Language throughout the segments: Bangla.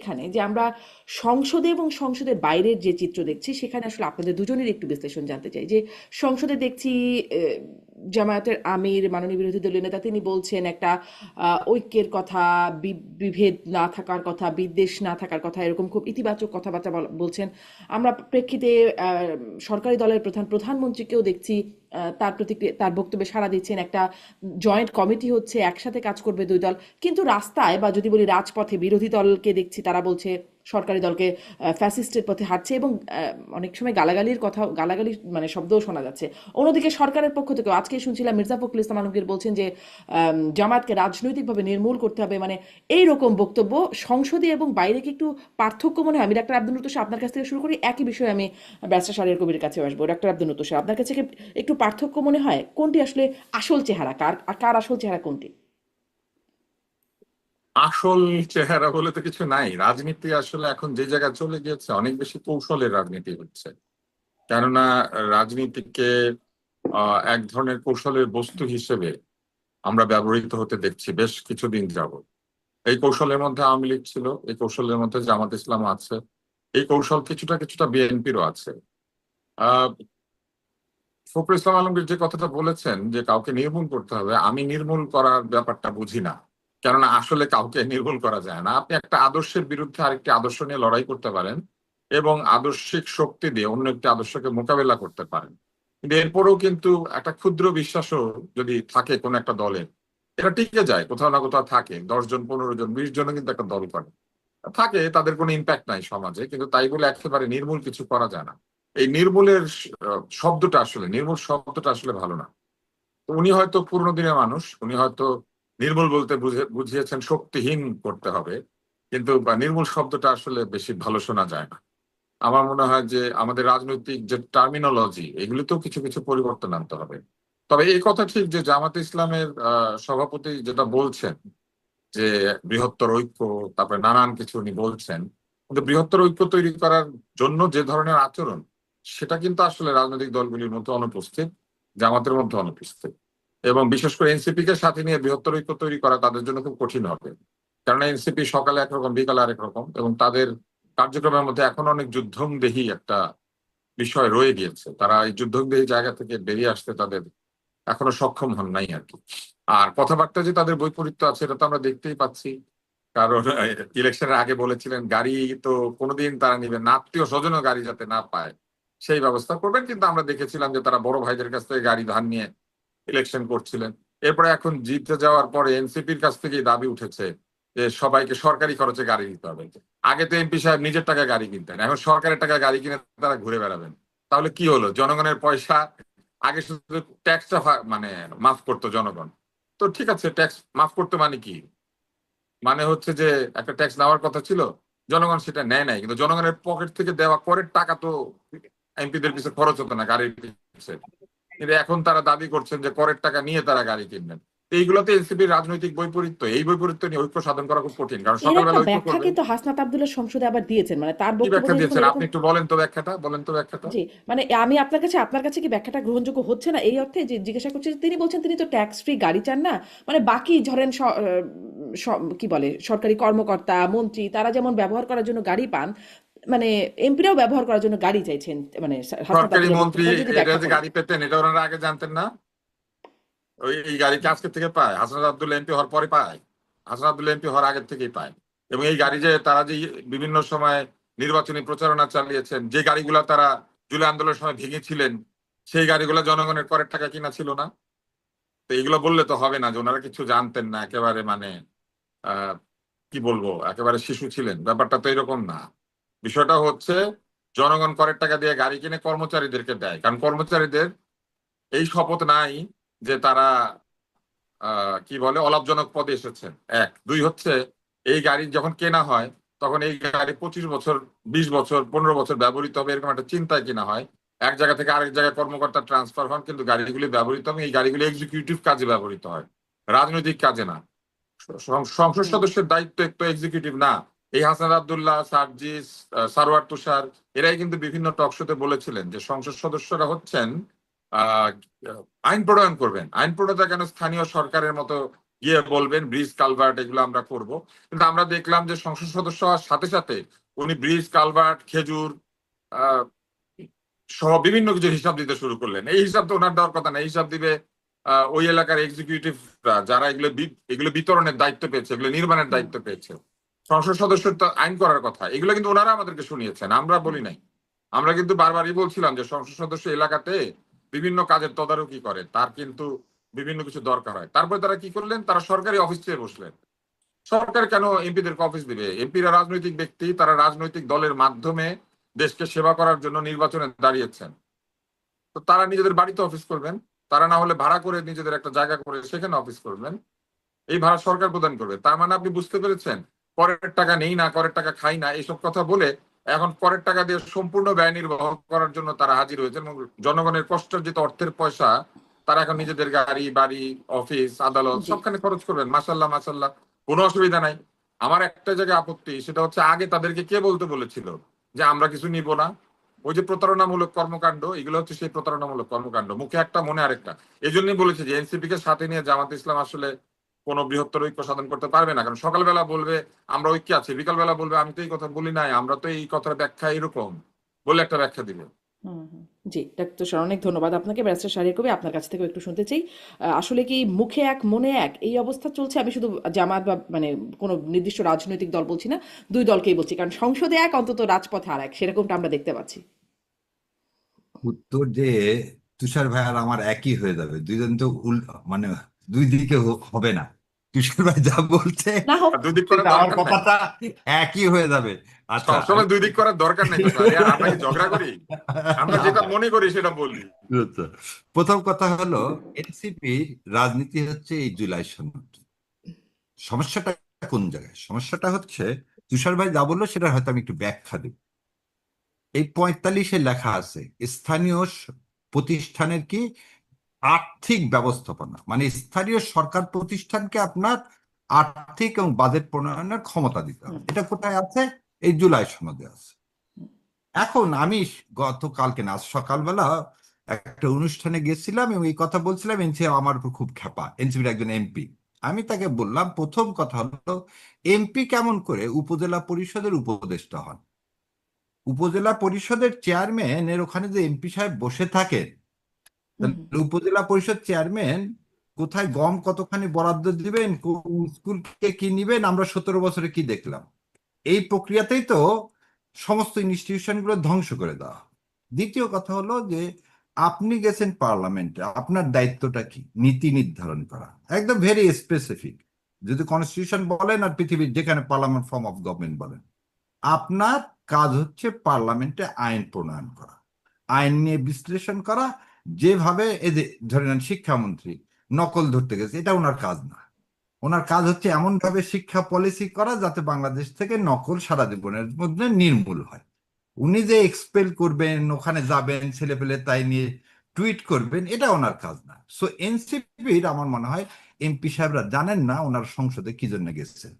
এখানে যে আমরা সংসদে এবং সংসদের বাইরের যে চিত্র দেখছি সেখানে আসলে আপনাদের দুজনের একটু বিশ্লেষণ জানতে চাই যে সংসদে দেখছি জামায়াতের আমির মাননীয় বিরোধী দলীয় নেতা তিনি বলছেন একটা ঐক্যের কথা, বিভেদ না থাকার কথা, বিদ্বেষ না থাকার কথা, এরকম খুব ইতিবাচক কথাবার্তা বলছেন। আমরা প্রেক্ষিতে সরকারি দলের প্রধানমন্ত্রীকেও দেখছি তার প্রতিক্রিয়া, তার বক্তব্যে সাড়া দিচ্ছেন। একটা জয়েন্ট কমিটি হচ্ছে, একসাথে কাজ করবে দুই দল, কিন্তু রাস্তায় বা যদি বলি রাজপথে বিরোধী দলকে দেখছি তারা বলছে সরকারি দলকে ফ্যাসিস্টের পথে হাঁটছে, এবং অনেক সময় গালাগালির কথা, গালাগালি মানে শব্দও শোনা যাচ্ছে। অন্যদিকে সরকারের পক্ষ থেকে আজকে শুনছিলাম মির্জা ফখরুল ইসলাম আলমগীর বলছেন যে জামায়াতকে রাজনৈতিকভাবে নির্মূল করতে হবে, মানে এইরকম বক্তব্য। সংসদে এবং বাইরে কি একটু পার্থক্য মনে হয়? আমি ডাক্তার আব্দুল তুষার আপনার কাছ থেকে শুরু করি, একই বিষয়ে আমি ব্যারিস্টার শাহরিয়ার কবিরের কাছে আসবো। ডাক্তার আব্দুল তুষার, আপনার কাছে কি একটু পার্থক্য মনে হয়? কোনটি আসলে আসল চেহারা, কার কার আসল চেহারা কোনটি? আসল চেহারা বলে তো কিছু নাই। রাজনীতি আসলে এখন যে জায়গায় চলে গিয়েছে, অনেক বেশি কৌশলের রাজনীতি হচ্ছে। কেননা রাজনীতিকে এক ধরনের কৌশলের বস্তু হিসেবে আমরা ব্যবহৃত হতে দেখছি বেশ কিছুদিন যাবত। এই কৌশলের মধ্যে আওয়ামী লীগ ছিল, এই কৌশলের মধ্যে জামাত ইসলাম আছে, এই কৌশল কিছুটা কিছুটা বিএনপিরও আছে। আহ ফখরুল ইসলাম আলমগীর যে কথাটা বলেছেন যে কাউকে নির্মূল করতে হবে, আমি নির্মূল করার ব্যাপারটা বুঝি না। কেননা আসলে কাউকে নির্মূল করা যায় না। আপনি একটা আদর্শের বিরুদ্ধে আরেকটি আদর্শ নিয়ে লড়াই করতে পারেন এবং আদর্শিক শক্তি দিয়ে অন্য একটি আদর্শকে মোকাবেলা করতে পারেন, কিন্তু এরপরেও কিন্তু একটা ক্ষুদ্র বিশ্বাসও যদি থাকে কোন একটা দলের, এটা টিকে যায়। কোথাও না কোথাও থাকে, 10 জন 15 জন 20 জনও কিন্তু একটা দল করে থাকে, তাদের কোনো ইম্প্যাক্ট নাই সমাজে, কিন্তু তাই বলে একেবারে নির্মূল কিছু করা যায় না। এই নির্মূলের শব্দটা আসলে, নির্মূল শব্দটা আসলে ভালো না। তো উনি হয়তো পুরোনো দিনের মানুষ, উনি হয়তো নির্মূল বলতে বুঝিয়েছেন শক্তিহীন করতে হবে, কিন্তু নির্মূল শব্দটা আসলে বেশি ভালো শোনা যায় না। আমার মনে হয় যে আমাদের রাজনৈতিক যে টার্মিনোলজি, এগুলিতেও কিছু কিছু পরিবর্তন আনতে হবে। তবে এই কথা ঠিক যে জামাত ইসলামের সভাপতি যেটা বলছেন যে বৃহত্তর ঐক্য, তারপরে নানান কিছু উনি বলছেন, কিন্তু বৃহত্তর ঐক্য তৈরি করার জন্য যে ধরনের আচরণ, সেটা কিন্তু আসলে রাজনৈতিক দলগুলির মধ্যে অনুপস্থিত, জামাতের মধ্যে অনুপস্থিত। এবং বিশেষ করে এনসিপি কে সাথে নিয়ে বৃহত্তর ঐক্য তৈরি করা তাদের জন্য খুব কঠিন হবে। কারণ এনসিপি সকালে একরকম, বিকালে আরেক রকম, এবং তাদের কার্যক্রমের মধ্যে এখন অনেক যুদ্ধংদেহী একটা বিষয় রয়ে গিয়েছে। তারা এই যুদ্ধংদেহী জায়গা থেকে বেরিয়ে আসতে তাদের এখনো সক্ষম হন নাই আর কি। আর কথাবার্তা যে তাদের বৈপরীত্য আছে, এটা তো আমরা দেখতেই পাচ্ছি। কারণ ইলেকশনের আগে বলেছিলেন গাড়ি তো কোনোদিন তারা নিবেন না, আত্মীয় স্বজনও গাড়ি যাতে না পায় সেই ব্যবস্থা করবেন, কিন্তু আমরা দেখেছিলাম যে তারা বড় ভাইদের কাছ থেকে গাড়ি ধার নিয়ে ইলেকশন করছিলেন। এরপরে এখন জিতে যাওয়ার পরে এনসিপির কাছ থেকে দাবি উঠেছে যে সবাইকে সরকারি খরচে গাড়ি দিতে হবে। আগে তো এমপি সাহেব নিজের টাকায় গাড়ি কিনতেন, এখন সরকারের টাকায় গাড়ি কিনে তারা ঘুরে বেড়াবেন। তাহলে কি হলো? জনগণের পয়সা, আগে শুধু ট্যাক্সটা মানে মাফ করতো জনগণ। তো ঠিক আছে, ট্যাক্স মাফ করতে মানে কি? মানে হচ্ছে যে একটা ট্যাক্স নেওয়ার কথা ছিল, জনগণ সেটা নেয় নাই, কিন্তু জনগণের পকেট থেকে দেওয়া করের টাকা তো এমপিদের পিছনে খরচ হতো না গাড়ির পিছনে। কিন্তু এখন তারা দাবি করছেন যে করের টাকা নিয়ে তারা গাড়ি কিনবেন। এইগুলোতে এনসিপির রাজনৈতিক বৈপরীত্য, এই বৈপরীত্য নিয়ে ঐক্য সাধন করা খুব কঠিন, কারণ এর একটা সকালবেলা ঐক্য ব্যাখ্যা করবেন। কিন্তু হাসনাত আব্দুল্লাহ সংসদে আবার দিয়েছেন, মানে তার কি বক্তব্য ব্যাখ্যা নিয়ে যখন দিয়েছেন এরকম। আপনি? একটু বলেন তো ব্যাখ্যাটা, বলেন তো ব্যাখ্যাটা। জি, মানে আমি আপনার কাছে কি ব্যাখ্যাটা গ্রহণযোগ্য হচ্ছে না, এই অর্থে যে জিজ্ঞাসা করছি যে তিনি বলছেন তিনি তো ট্যাক্স ফ্রি গাড়ি চান না। মানে বাকি ধরেন কি বলে সরকারি কর্মকর্তা, মন্ত্রী, তারা যেমন ব্যবহার করার জন্য গাড়ি পান, মানে এমপিরাও ব্যবহার করার জন্য গাড়ি চাইছেন, মানে হাসনাত সরকারি আব্দুল্লাহ মন্ত্রী বক্তব্য যদি এটা ব্যাখ্যা যে করেন। গাড়ি পেতেন, এটা ওনারা আগে জানতেন না? ওই এই গাড়ি কি আজকে থেকে পায়? হাসনাত আব্দুল্লাহ এমপি হওয়ার পরে পায়? হাসনাত আব্দুল্লাহ এমপি হওয়ার আগের থেকেই পায়। এবং এই গাড়ি যে তারা যে বিভিন্ন সময় নির্বাচনী প্রচারণা চালিয়েছেন, যে গাড়িগুলা তারা জুলাই আন্দোলনের সময় ভেঙেছিলেন, সেই গাড়িগুলো জনগণের করের টাকা কিনা ছিল না? তো এগুলো বললে তো হবে না যে ওনারা কিছু জানতেন না, একেবারে মানে আহ কি বলবো, একেবারে শিশু ছিলেন। ব্যাপারটা তো এরকম না। বিষয়টা হচ্ছে জনগণ করের টাকা দিয়ে গাড়ি কিনে কর্মচারীদেরকে দেয়, কারণ কর্মচারীদের এই শপথ নাই যে তারা কি বলে অলাভজনক পদে এসেছেন। এক, দুই হচ্ছে এই গাড়ি যখন কেনা হয় তখন এই গাড়ি 25 বছর, 20 বছর, 15 বছর ব্যবহৃত হবে, এরকম একটা চিন্তায় কিনা হয়। এক জায়গা থেকে আরেক জায়গায় কর্মকর্তা ট্রান্সফার হন, কিন্তু গাড়িগুলি ব্যবহৃত হবে, এই গাড়িগুলি এক্সিকিউটিভ কাজে ব্যবহৃত হয়, রাজনৈতিক কাজে না। সংসদ হুম। সদস্যের দায়িত্ব একটু এক্সিকিউটিভ না। এই হাসান আব্দুল্লাহ, সার্জিস, সারোয়ার তুষার, এরাই কিন্তু বিভিন্ন টক শোতে বলেছিলেন যে সংসদ সদস্যরা হচ্ছেন আহ আইন প্রণয়ন করবেন। আইন প্রণেতা কেন স্থানীয় সরকারের মতো গিয়ে বলবেন ব্রিজ কালভার্ট এগুলো আমরা করব। কিন্তু আমরা দেখলাম যে সংসদ সদস্য হওয়ার সাথে সাথে উনি ব্রিজ কালভার্ট খেজুর আহ সহ বিভিন্ন কিছু হিসাব দিতে শুরু করলেন। এই হিসাব তো ওনার দেওয়ার কথা না, এই হিসাব দিবে ওই এলাকার এক্সিকিউটিভরা, যারা এগুলো বিতরণের দায়িত্ব পেয়েছে, এগুলো নির্মাণের হুম দায়িত্ব পেয়েছে। সংসদ সদস্যের তো আইন করার কথা, এগুলো কিন্তু ওনারা আমাদেরকে শুনিয়েছেন, আমরা হুম বলি নাই। আমরা কিন্তু বারবারই বলছিলাম যে সংসদ সদস্য এলাকাতে বিভিন্ন কাজের তদারকি করে, তার কিন্তু বিভিন্ন কিছু দরকার হয়। তারপরে তারা কি করলেন, তারা সরকারি অফিস চেয়ে বসলেন। সরকার কেন এমপিদেরকে অফিস দিবে? এমপিরা রাজনৈতিক ব্যক্তি, তারা রাজনৈতিক দলের মাধ্যমে দেশকে সেবা করার জন্য নির্বাচনে দাঁড়িয়েছেন। তো তারা নিজেদের বাড়িতে অফিস করবেন, তারা না হলে ভাড়া করে নিজেদের একটা জায়গা করে সেখানে অফিস করবেন। এই ভাড়া সরকার প্রদান করবে। তার মানে আপনি বুঝতে পেরেছেন, করের টাকা নেই না, করের টাকা খাই না, এইসব কথা বলে এখন করের টাকা দিয়ে সম্পূর্ণ ব্যয় নির্বাহ করার জন্য তারা হাজির হয়েছেন এবং জনগণের কষ্টার্জিত অর্থের পয়সা তারা এখন নিজেদের গাড়ি বাড়ি অফিস আদালত জি সবখানে খরচ করবেন। মাসাল্লাহ মাসাল্লাহ, কোনো অসুবিধা নাই। আমার একটা জায়গায় আপত্তি, সেটা হচ্ছে আগে তাদেরকে কে বলতে বলেছিল যে আমরা কিছু নিব না? ওই যে প্রতারণামূলক কর্মকাণ্ড, এগুলো হচ্ছে সেই প্রতারণামূলক কর্মকাণ্ড, মুখে একটা মনে আরেকটা। এই জন্যই বলেছে যে এনসিপি কে সাথে নিয়ে জামাত ইসলাম আসলে কোনো বৃহত্তর ঐক্য সাধন করতে পারবে না। কারণ সকালবেলা বলবে আমরা ঐক্যে আছি, বিকালবেলা বলবে আমি তো এই কথা বলি নাই, আমরা তো এই কথার ব্যাখ্যা এরকম বলে একটা ব্যাখ্যা দিবে। হুম হুম। জি ডাক্তার স্যার, অনেক ধন্যবাদ আপনাকে। ব্যারিস্টার শাহরিয়ার কবির, আপনার কাছ থেকেও একটু শুনতে চাই, আসলে কি মুখে এক মনে এক এই অবস্থা চলছে? আমি শুধু জামাত বা মানে কোনো নির্দিষ্ট রাজনৈতিক দল বলছি না, দুই দলকেই বলছি, কারণ সংসদে এক অন্তত রাজপথে আর এক, সেরকমটা আমরা দেখতে পাচ্ছি। উত্তর যে তুষার ভাই আর আমার একই হয়ে যাবে, দুইজন তো মানে দুই দিকে হবে না। তুষার ভাই যা বলছে না হোক। আর দুই দিক করার আমার দরকার নাই, কথাটা একই হয়ে যাবে। আচ্ছা সবসময় দুই দিক করার দরকার নাই তো স্যার, আমরা কি ঝগড়া করি? আমরা না যেটা ভাই, মনে করি সেটা বলি। আচ্ছা। প্রথম কথা হলো, এনসিপি রাজনীতি হচ্ছে এই জুলাই সনদ। সমস্যাটা কোন জায়গায়? সমস্যাটা হচ্ছে তুষার ভাই যা বললো সেটা হয়তো আমি একটু ব্যাখ্যা দেব। এই 45-এ লেখা আছে স্থানীয় প্রতিষ্ঠানের কি আর্থিক ব্যবস্থাপনা, মানে স্থানীয় সরকার প্রতিষ্ঠানকে আপনার আর্থিক এবং বাজেট প্রণয়নের ক্ষমতা দিতে হুম হবে। এটা কোথায় আছে? এই জুলাই সনদে আছে। এখন আমি গতকালকে না আজ সকালবেলা একটা অনুষ্ঠানে গেছিলাম এবং এই কথা বলছিলাম, এনসি আমার উপর খুব খেপা, এনসিপির একজন এমপি। আমি তাকে বললাম, প্রথম কথা হলো এমপি কেমন করে উপজেলা পরিষদের উপদেষ্টা হন? উপজেলা পরিষদের চেয়ারম্যানের ওখানে যে এমপি সাহেব বসে থাকেন, হুম তাহলে উপজেলা পরিষদ চেয়ারম্যান কোথায় গম কতখানি বরাদ্দ দিবেন, কোন স্কুলকে কি নিবেন, আমরা 17 বছরে কি দেখলাম? এই প্রক্রিয়াতেই তো সমস্ত ইনস্টিটিউশনগুলো ধ্বংস করে দেওয়া হয়। দ্বিতীয় কথা হলো যে আপনি গেছেন পার্লামেন্টে, আপনার দায়িত্বটা কি? নীতি নির্ধারণ করা, একদম ভেরি স্পেসিফিক। যদি কনস্টিটিউশন বলেন আর পৃথিবীর যেখানে পার্লামেন্ট ফর্ম অফ গভর্নমেন্ট বলেন, আপনার কাজ হচ্ছে পার্লামেন্টে আইন প্রণয়ন করা, আইন নিয়ে বিশ্লেষণ করা। যেভাবে এই যে ধরে নেন শিক্ষামন্ত্রী নকল ধরতে গেছে, এটা ওনার কাজ না। ওনার কাজ হচ্ছে এমন ভাবে শিক্ষা পলিসি করা যাতে বাংলাদেশ থেকে নকল সারা জীবনের মধ্যে নির্মূল হয়। উনি যে এক্সপেল করবেন, ওখানে যাবেন, ছেলে পেলে তাই নিয়ে টুইট করবেন, এটা ওনার কাজ না। সো এনসিপির আমার মনে হয় এমপি সাহেবরা জানেন না ওনার সংসদে কি জন্য গেছেন।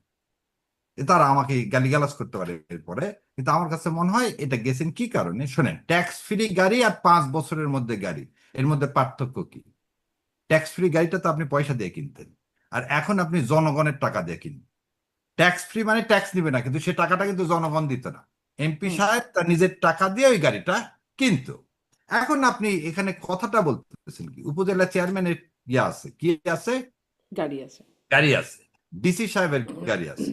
তারা আমাকে গালিগালাজ করতে পারে এরপরে, কিন্তু আমার কাছে মনে হয় এটা গেছেন কি কারণে। শোনেন, ট্যাক্স ফ্রি গাড়ি আর 5 বছরের মধ্যে গাড়ি, এর মধ্যে পার্থক্য কি? ট্যাক্স ফ্রি গাড়িটা তো আপনি পয়সা দিয়ে কিনতেন, আর এখন আপনি জনগণের টাকা দিয়ে কিনবেন। ট্যাক্স ফ্রি মানে ট্যাক্স নিবে না, কিন্তু সে টাকাটা কিন্তু জনগণ দিত না। এমপি হুম। সাহেব তার নিজের টাকা দিয়ে ওই গাড়িটা কিনতো। এখন আপনি এখানে কথাটা বলতেছেন কি, উপজেলা চেয়ারম্যানের ইয়ে আছে, কি আছে? গাড়ি আছে। গাড়ি আছে, ডিসি সাহেবের গাড়ি আছে।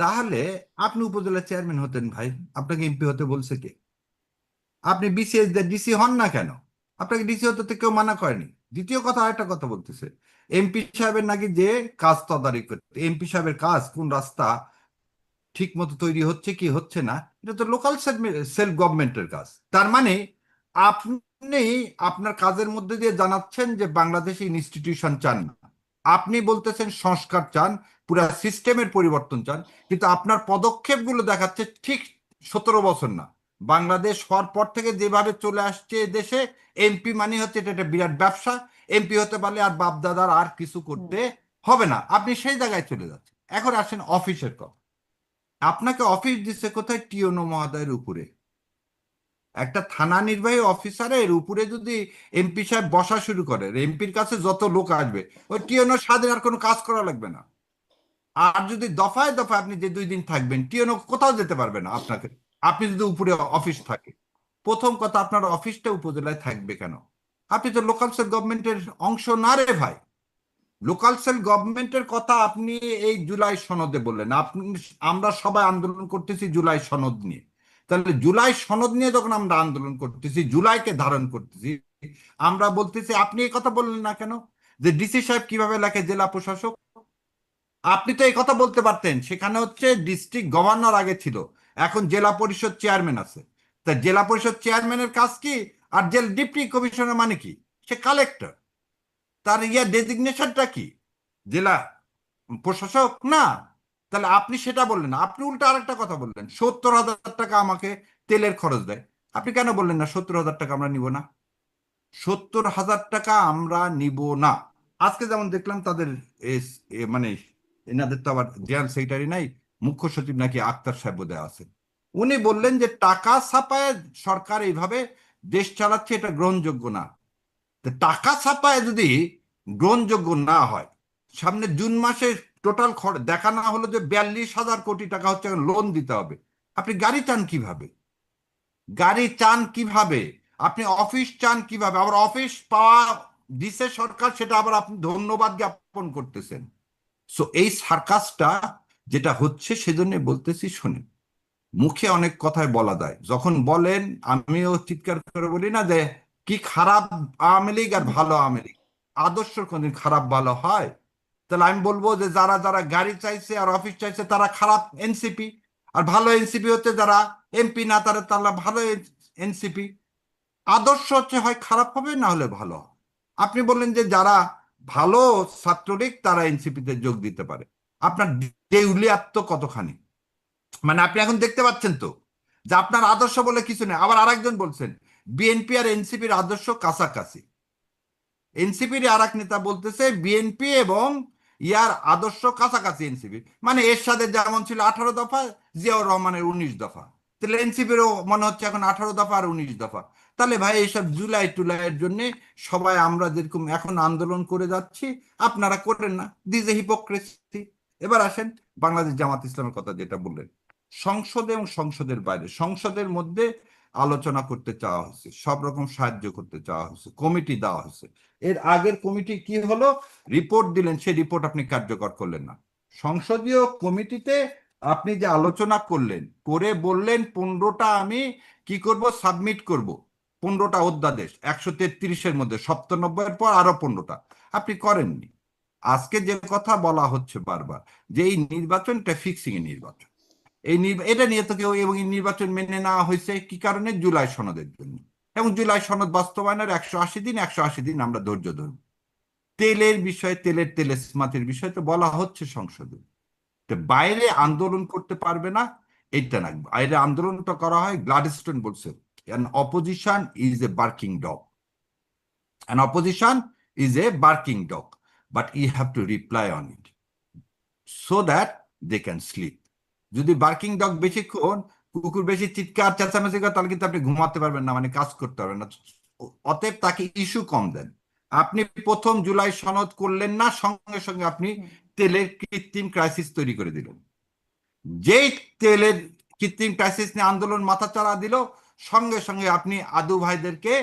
তাহলে আপনি উপজেলা চেয়ারম্যান হতেন ভাই, আপনাকে এমপি হতে বলছে কে? আপনি বিসিএস ডিসি হন না কেন? আপনাকে ডিসি হতে তো কেউ মানা করেনি। দ্বিতীয় কথা, আরেকটা কথা বলতেছে, এমপি সাহেবের নাকি যে কাজ তদারকি করতে, এমপি সাহেবের কাজ কোন রাস্তা ঠিক মতো তৈরি হচ্ছে কি হচ্ছে না, এটা তো লোকাল সেলফ গভর্নমেন্টের কাজ। তার মানে আপনি আপনার কাজের মধ্যে দিয়ে জানাচ্ছেন যে বাংলাদেশে ইনস্টিটিউশন চান না, আপনি বলতেছেন সংস্কার চান, পুরো সিস্টেমের পরিবর্তন চান, কিন্তু আপনার পদক্ষেপগুলো দেখাচ্ছে ঠিক 17 বছর না। বাংলাদেশ হওয়ার পর থেকে যেভাবে চলে আসছে দেশে, এমপি মানে হচ্ছে এটা একটা বিরাট ব্যবসা, এমপি হতে পারলে আর বাপ দাদার আর কিছু হুম করতে হবে না, আপনি সেই জায়গায় চলে যাচ্ছেন। এখন আসেন অফিসের কথা। আপনাকে অফিস দিচ্ছে কোথায়? টিওনো মহোদয়ের উপরে। একটা থানা নির্বাহী অফিসারের উপরে যদি এমপি সাহেব বসা শুরু করে, এমপির কাছে যত লোক আসবে, ওই টিএনও স্বাধীন আর কোনো কাজ করা লাগবে না। আর যদি দফায় দফায় আপনি যে 2 দিন থাকবেন, টিএনও কোথাও যেতে পারবে না আপনাকে। আপনি যদি উপরে অফিস থাকে, প্রথম কথা আপনার অফিসটা উপজেলায় থাকবে কেন? আপনি তো লোকাল সেল গভর্নমেন্টের অংশ না রে ভাই। লোকাল সেল গভর্নমেন্টের কথা আপনি এই জুলাই সনদে বললেন। আপনি, আমরা সবাই আন্দোলন করতেছি জুলাই সনদ নিয়ে। তাহলে জুলাই সনদ নিয়ে যখন আমরা আন্দোলন করতেছি, জুলাইকে ধারণ করতেছি, আমরা বলতেছি, আপনি এই কথা বললেন না কেন যে ডিসি সাহেব কিভাবে লেখে জেলা প্রশাসক? আপনি তো এই কথা বলতে পারতেন। সেখানে হচ্ছে ডিস্ট্রিক্ট গভর্নর আগে ছিল, এখন জেলা পরিষদ চেয়ারম্যান আছে। তা জেলা পরিষদ চেয়ারম্যানের কাজ কি? আর ডিপ্টি কমিশনার মানে কি? সে কালেক্টর। তার ডেজিগনেশনটা কি? জেলা প্রশাসক না? তাহলে আপনি সেটা বললেন না, আপনি উল্টো আরেকটা কথা বললেন, 70,000 টাকা আমাকে তেলের খরচ দেয়। আপনি কেন বললেন না 70,000 টাকা আমরা নিব না? 70,000 টাকা আমরা নিব না। আজকে যেমন দেখলাম তাদের মানে এনাদের তো আবার জেনারেল সেক্রেটারি নাই, মুখ্য সচিব নাকি আক্তার সাহেব দেওয়া আছে। উনি বললেন যে টাকা ছাপায় সরকার এইভাবে দেশ চালাচ্ছে, এটা গ্রহণযোগ্য না। তো টাকা ছাপায় যদি গ্রহণযোগ্য না হয়, সামনে জুন মাসে টোটাল খরচ দেখা না হলো যে 42,000 কোটি টাকা হচ্ছে লোন দিতে হবে। আপনি গাড়ি চান কিভাবে? গাড়ি চান কিভাবে? আপনি অফিস চান কিভাবে? আবার অফিস পাওয়া দিছে সরকার, সেটা আবার আপনি ধন্যবাদ জ্ঞাপন করতেছেন। সো এই সার্কাসটা যেটা হচ্ছে, সেজন্য বলতেছি শুনেন। মুখে অনেক কথাই বলা যায়, যখন বলেন আমিও চিৎকার করে বলি না যে কি খারাপ আওয়ামী লীগ আর ভালো আওয়ামী লীগ, আদর্শ কোনদিন খারাপ ভালো হয়? তাহলে আমি বলবো যে যারা যারা গাড়ি চাইছে আর অফিস চাইছে তারা খারাপ এনসিপি, আর ভালো এনসিপি হচ্ছে যারা এমপি না তারা তারা ভালো এনসিপি। আদর্শ হচ্ছে হয় খারাপ হবে না হলে ভালো হবে। আপনি বললেন যে যারা ভালো ছাত্রলীগ তারা এনসিপিতে যোগ দিতে পারে। আপনার দেউলিয়াত্ম কতখানি? মানে আপনি এখন দেখতে পাচ্ছেন তো যে আপনার আদর্শ বলে কিছু নেই। আবার আরেকজন বলছেন বিএনপি আর এনসিপির আদর্শ কাছাকাছি। এনসিপির আর এক নেতা বলতেছে বিএনপি এবং ইয়ার আদর্শ কাছাকাছি এনসিপি। মানে এরশাদের যেমন ছিল 18 দফা, জিয়াউর রহমানের 19 দফা, তাহলে এনসিপিরও মনে হচ্ছে এখন 18 দফা আর 19 দফা। তাহলে ভাই এইসব জুলাই টুলাইয়ের জন্য সবাই আমরা যেরকম এখন আন্দোলন করে যাচ্ছি, আপনারা করেন না। This A hypocrisy. এবার আসেন বাংলাদেশ জামাত ইসলামের কথা যেটা বললেন, সংসদে এবং সংসদের বাইরে। সংসদের মধ্যে আলোচনা করতে চাওয়া হয়েছে, সব রকম সাহায্য করতে চাওয়া হয়েছে, কমিটি দেওয়া হয়েছে। এর আগের কমিটি কি হলো? রিপোর্ট দিলেন, সেই রিপোর্ট আপনি কার্যকর করলেন না। সংসদীয় কমিটিতে আপনি যে আলোচনা করলেন, করে বললেন 15টা আমি কি করব, সাবমিট করব। 15টা অধ্যাদেশ 133-এর মধ্যে 97-এর পর আরো 15টা আপনি করেননি। আজকে যে কথা বলা হচ্ছে বারবার যে এই নির্বাচনটা ফিক্সিং এর নির্বাচন, এটা নিয়ে তো কেউ, এবং এই নির্বাচন মেনে নেওয়া হয়েছে কি কারণে? জুলাই সনদের জন্য। এবং জুলাই সনদ বাস্তবায়নের 180 দিন, 180 দিন আমরা ধৈর্য ধরব। তেলের বিষয়ে, তেলের বিষয়ে তো বলা হচ্ছে সংসদে, তো বাইরে আন্দোলন করতে পারবে না এইটা না। বাইরে আন্দোলনটা করা হয়, গ্লাডস্টোন বলছে an opposition is a barking dog, an opposition is a barking dog, but you have to reply on it so that they can sleep. যদি বার্কিং ডগ বেশিক্ষণ, কুকুর বেশি চিৎকার চেঁচামেচি করে, তাহলে কিন্তু আপনি ঘুমাতে পারবেন না, মানে কাজ করতে পারবেন না। অতএব তাকে ইস্যু কম দেন। আপনি প্রথম জুলাই সনদ করলেন না, সঙ্গে সঙ্গে আপনি তেলের কৃত্রিম ক্রাইসিস তৈরি করে দিলেন। যেই তেলের কৃত্রিম ক্রাইসিস নিয়ে আন্দোলন মাথাচাড়া দিল, সঙ্গে সঙ্গে আপনি আদু ভাইদেরকে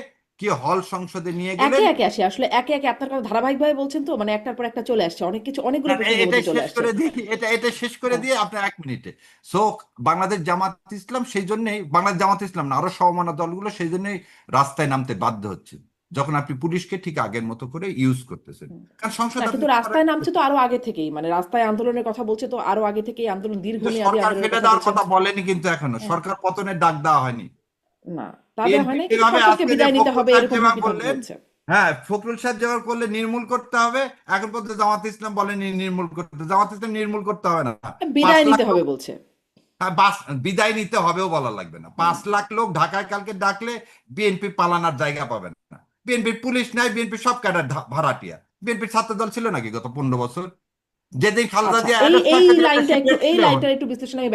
কি হল সংসদে নিয়ে একে গেলেন। একে আসি, আসলে একে একে আপনার কথা ধারাবাহিকভাবে বলছেন তো, মানে একটার পর একটা চলে আসছে, অনেক কিছু, অনেকগুলো না, প্রশ্ন এর এটা মধ্যে চলে শেষ আসছে। করে দিই, এটা শেষ করে হ্যাঁ। দিয়ে আপনার 1 মিনিটে। সো বাংলাদেশ জামাত ইসলাম সেই জন্যই, বাংলাদেশ জামাত ইসলাম না, আরো সমমনা দলগুলো সেই জন্যই রাস্তায় নামতে বাধ্য হচ্ছে, যখন আপনি পুলিশকে ঠিক আগের মতো করে ইউজ করতেছেন। কারণ সংসদ না, আপনি কিন্তু রাস্তায় নামছে তো আরো আগে থেকেই, মানে রাস্তায় আন্দোলনের কথা বলছে তো আরো আগে থেকেই, আন্দোলন দীর্ঘমেয়াদী সরকার আন্দোলনের ফেলে কথা দেওয়ার বলছে। কথা বলেনি কিন্তু এখনো, হ্যাঁ। সরকার পতনের ডাক দেওয়া হয়নি। না, তা দেওয়া হয় বিএনপি না, কিন্তু যেভাবে সরকারকে আজকে যে বিদায় নিতে ফখরুল হবে সাহেব এরকম যেভাবে ভাবে বললেন, বলছে। হ্যাঁ ফখরুল সাহেব যেভাবে করলে নির্মূল করতে হবে, এখন পর্যন্ত জামাত ইসলাম বলেনি নির্মূল করতে। জামাত ইসলাম নির্মূল করতে হবে না, 5 বিদায় লাখ নিতে লোক, হবে বলছে। হ্যাঁ, বিদায় নিতে হবেও বলা লাগবে না। 5 লাখ লোক ঢাকায় কালকে ডাকলে বিএনপি পালানোর জায়গা পাবে না। বিএনপির পুলিশ নাই, বিএনপি সব ক্যাডার ভাড়াটিয়া। বিএনপির ছাত্র দল ছিল নাকি গত 15 বছর? যেদিন খালেদা আচ্ছা, জিয়া এই অ্যারেস্ট এই হয় সেদিন একটা লাইনটা একটু সিক্রেট এই ছিল। লাইনটার একটু বিশ্লেষণ আমি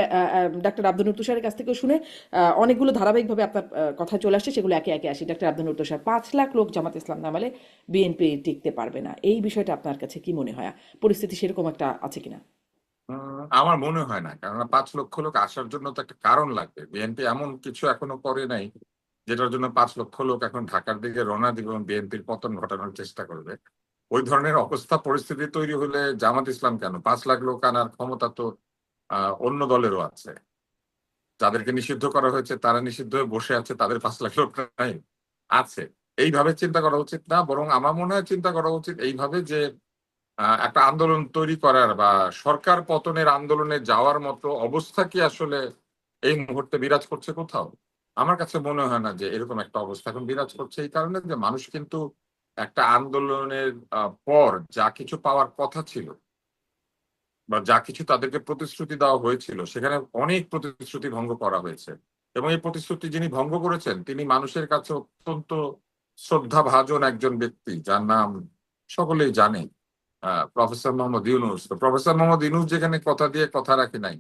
ডাক্তার আব্দুল তুষারের কাছ থেকেও শুনে অনেকগুলো ধারাবাহিকভাবে আপনার কথা চলে আসছে, সেগুলো একে একে আসি। ডাক্তার আব্দুল তুষার, 5 লাখ লোক জামাত ইসলাম নামালে বিএনপি টিকতে পারবে না, এই বিষয়টা আপনার কাছে কি মনে হয়? পরিস্থিতি সেরকম একটা আছে কিনা? আমার মনে হয় না, কারণ 5 লক্ষ লোক আসার জন্য তো একটা কারণ লাগবে। বিএনপি এমন কিছু এখনো করে নাই যেটার জন্য 5 লক্ষ লোক এখন ঢাকার দিকে রওনা দিবে এবং বিএনপির পতন ঘটানোর চেষ্টা করবে। ওই ধরনের অবস্থা পরিস্থিতি তৈরি হলে জামাত ইসলাম কেন, 5 লাখ লোক আনার ক্ষমতা তো অন্য দলেরও আছে। যাদেরকে নিষিদ্ধ করা হয়েছে তারা নিষিদ্ধ হয়ে বসে আছে, তাদের 5 লাখ লোক নাই আছে। এইভাবে চিন্তা করা উচিত না, বরং আমার মনে হয় চিন্তা করা উচিত এইভাবে যে একটা আন্দোলন তৈরি করার বা সরকার পতনের আন্দোলনে যাওয়ার মতো অবস্থা কি আসলে এই মুহূর্তে বিরাজ করছে কোথাও? আমার কাছে মনে হয় না যে এরকম একটা অবস্থা এখন বিরাজ করছে, এই কারণে যে মানুষ কিন্তু একটা আন্দোলনের পর যা কিছু পাওয়ার কথা ছিল বা যা কিছু তাদেরকে প্রতিশ্রুতি দেওয়া হয়েছিল সেখানে অনেক প্রতিশ্রুতি ভঙ্গ করা হয়েছে। এবং এই প্রতিশ্রুতি যিনি ভঙ্গ করেছেন তিনি মানুষের কাছে অত্যন্ত শ্রদ্ধাভাজন একজন ব্যক্তি, যার নাম সকলেই জানে, প্রফেসর মোহাম্মদ ইউনূস। তো প্রফেসর মোহাম্মদ ইউনূস যেখানে কথা দিয়ে কথা রাখে নাই,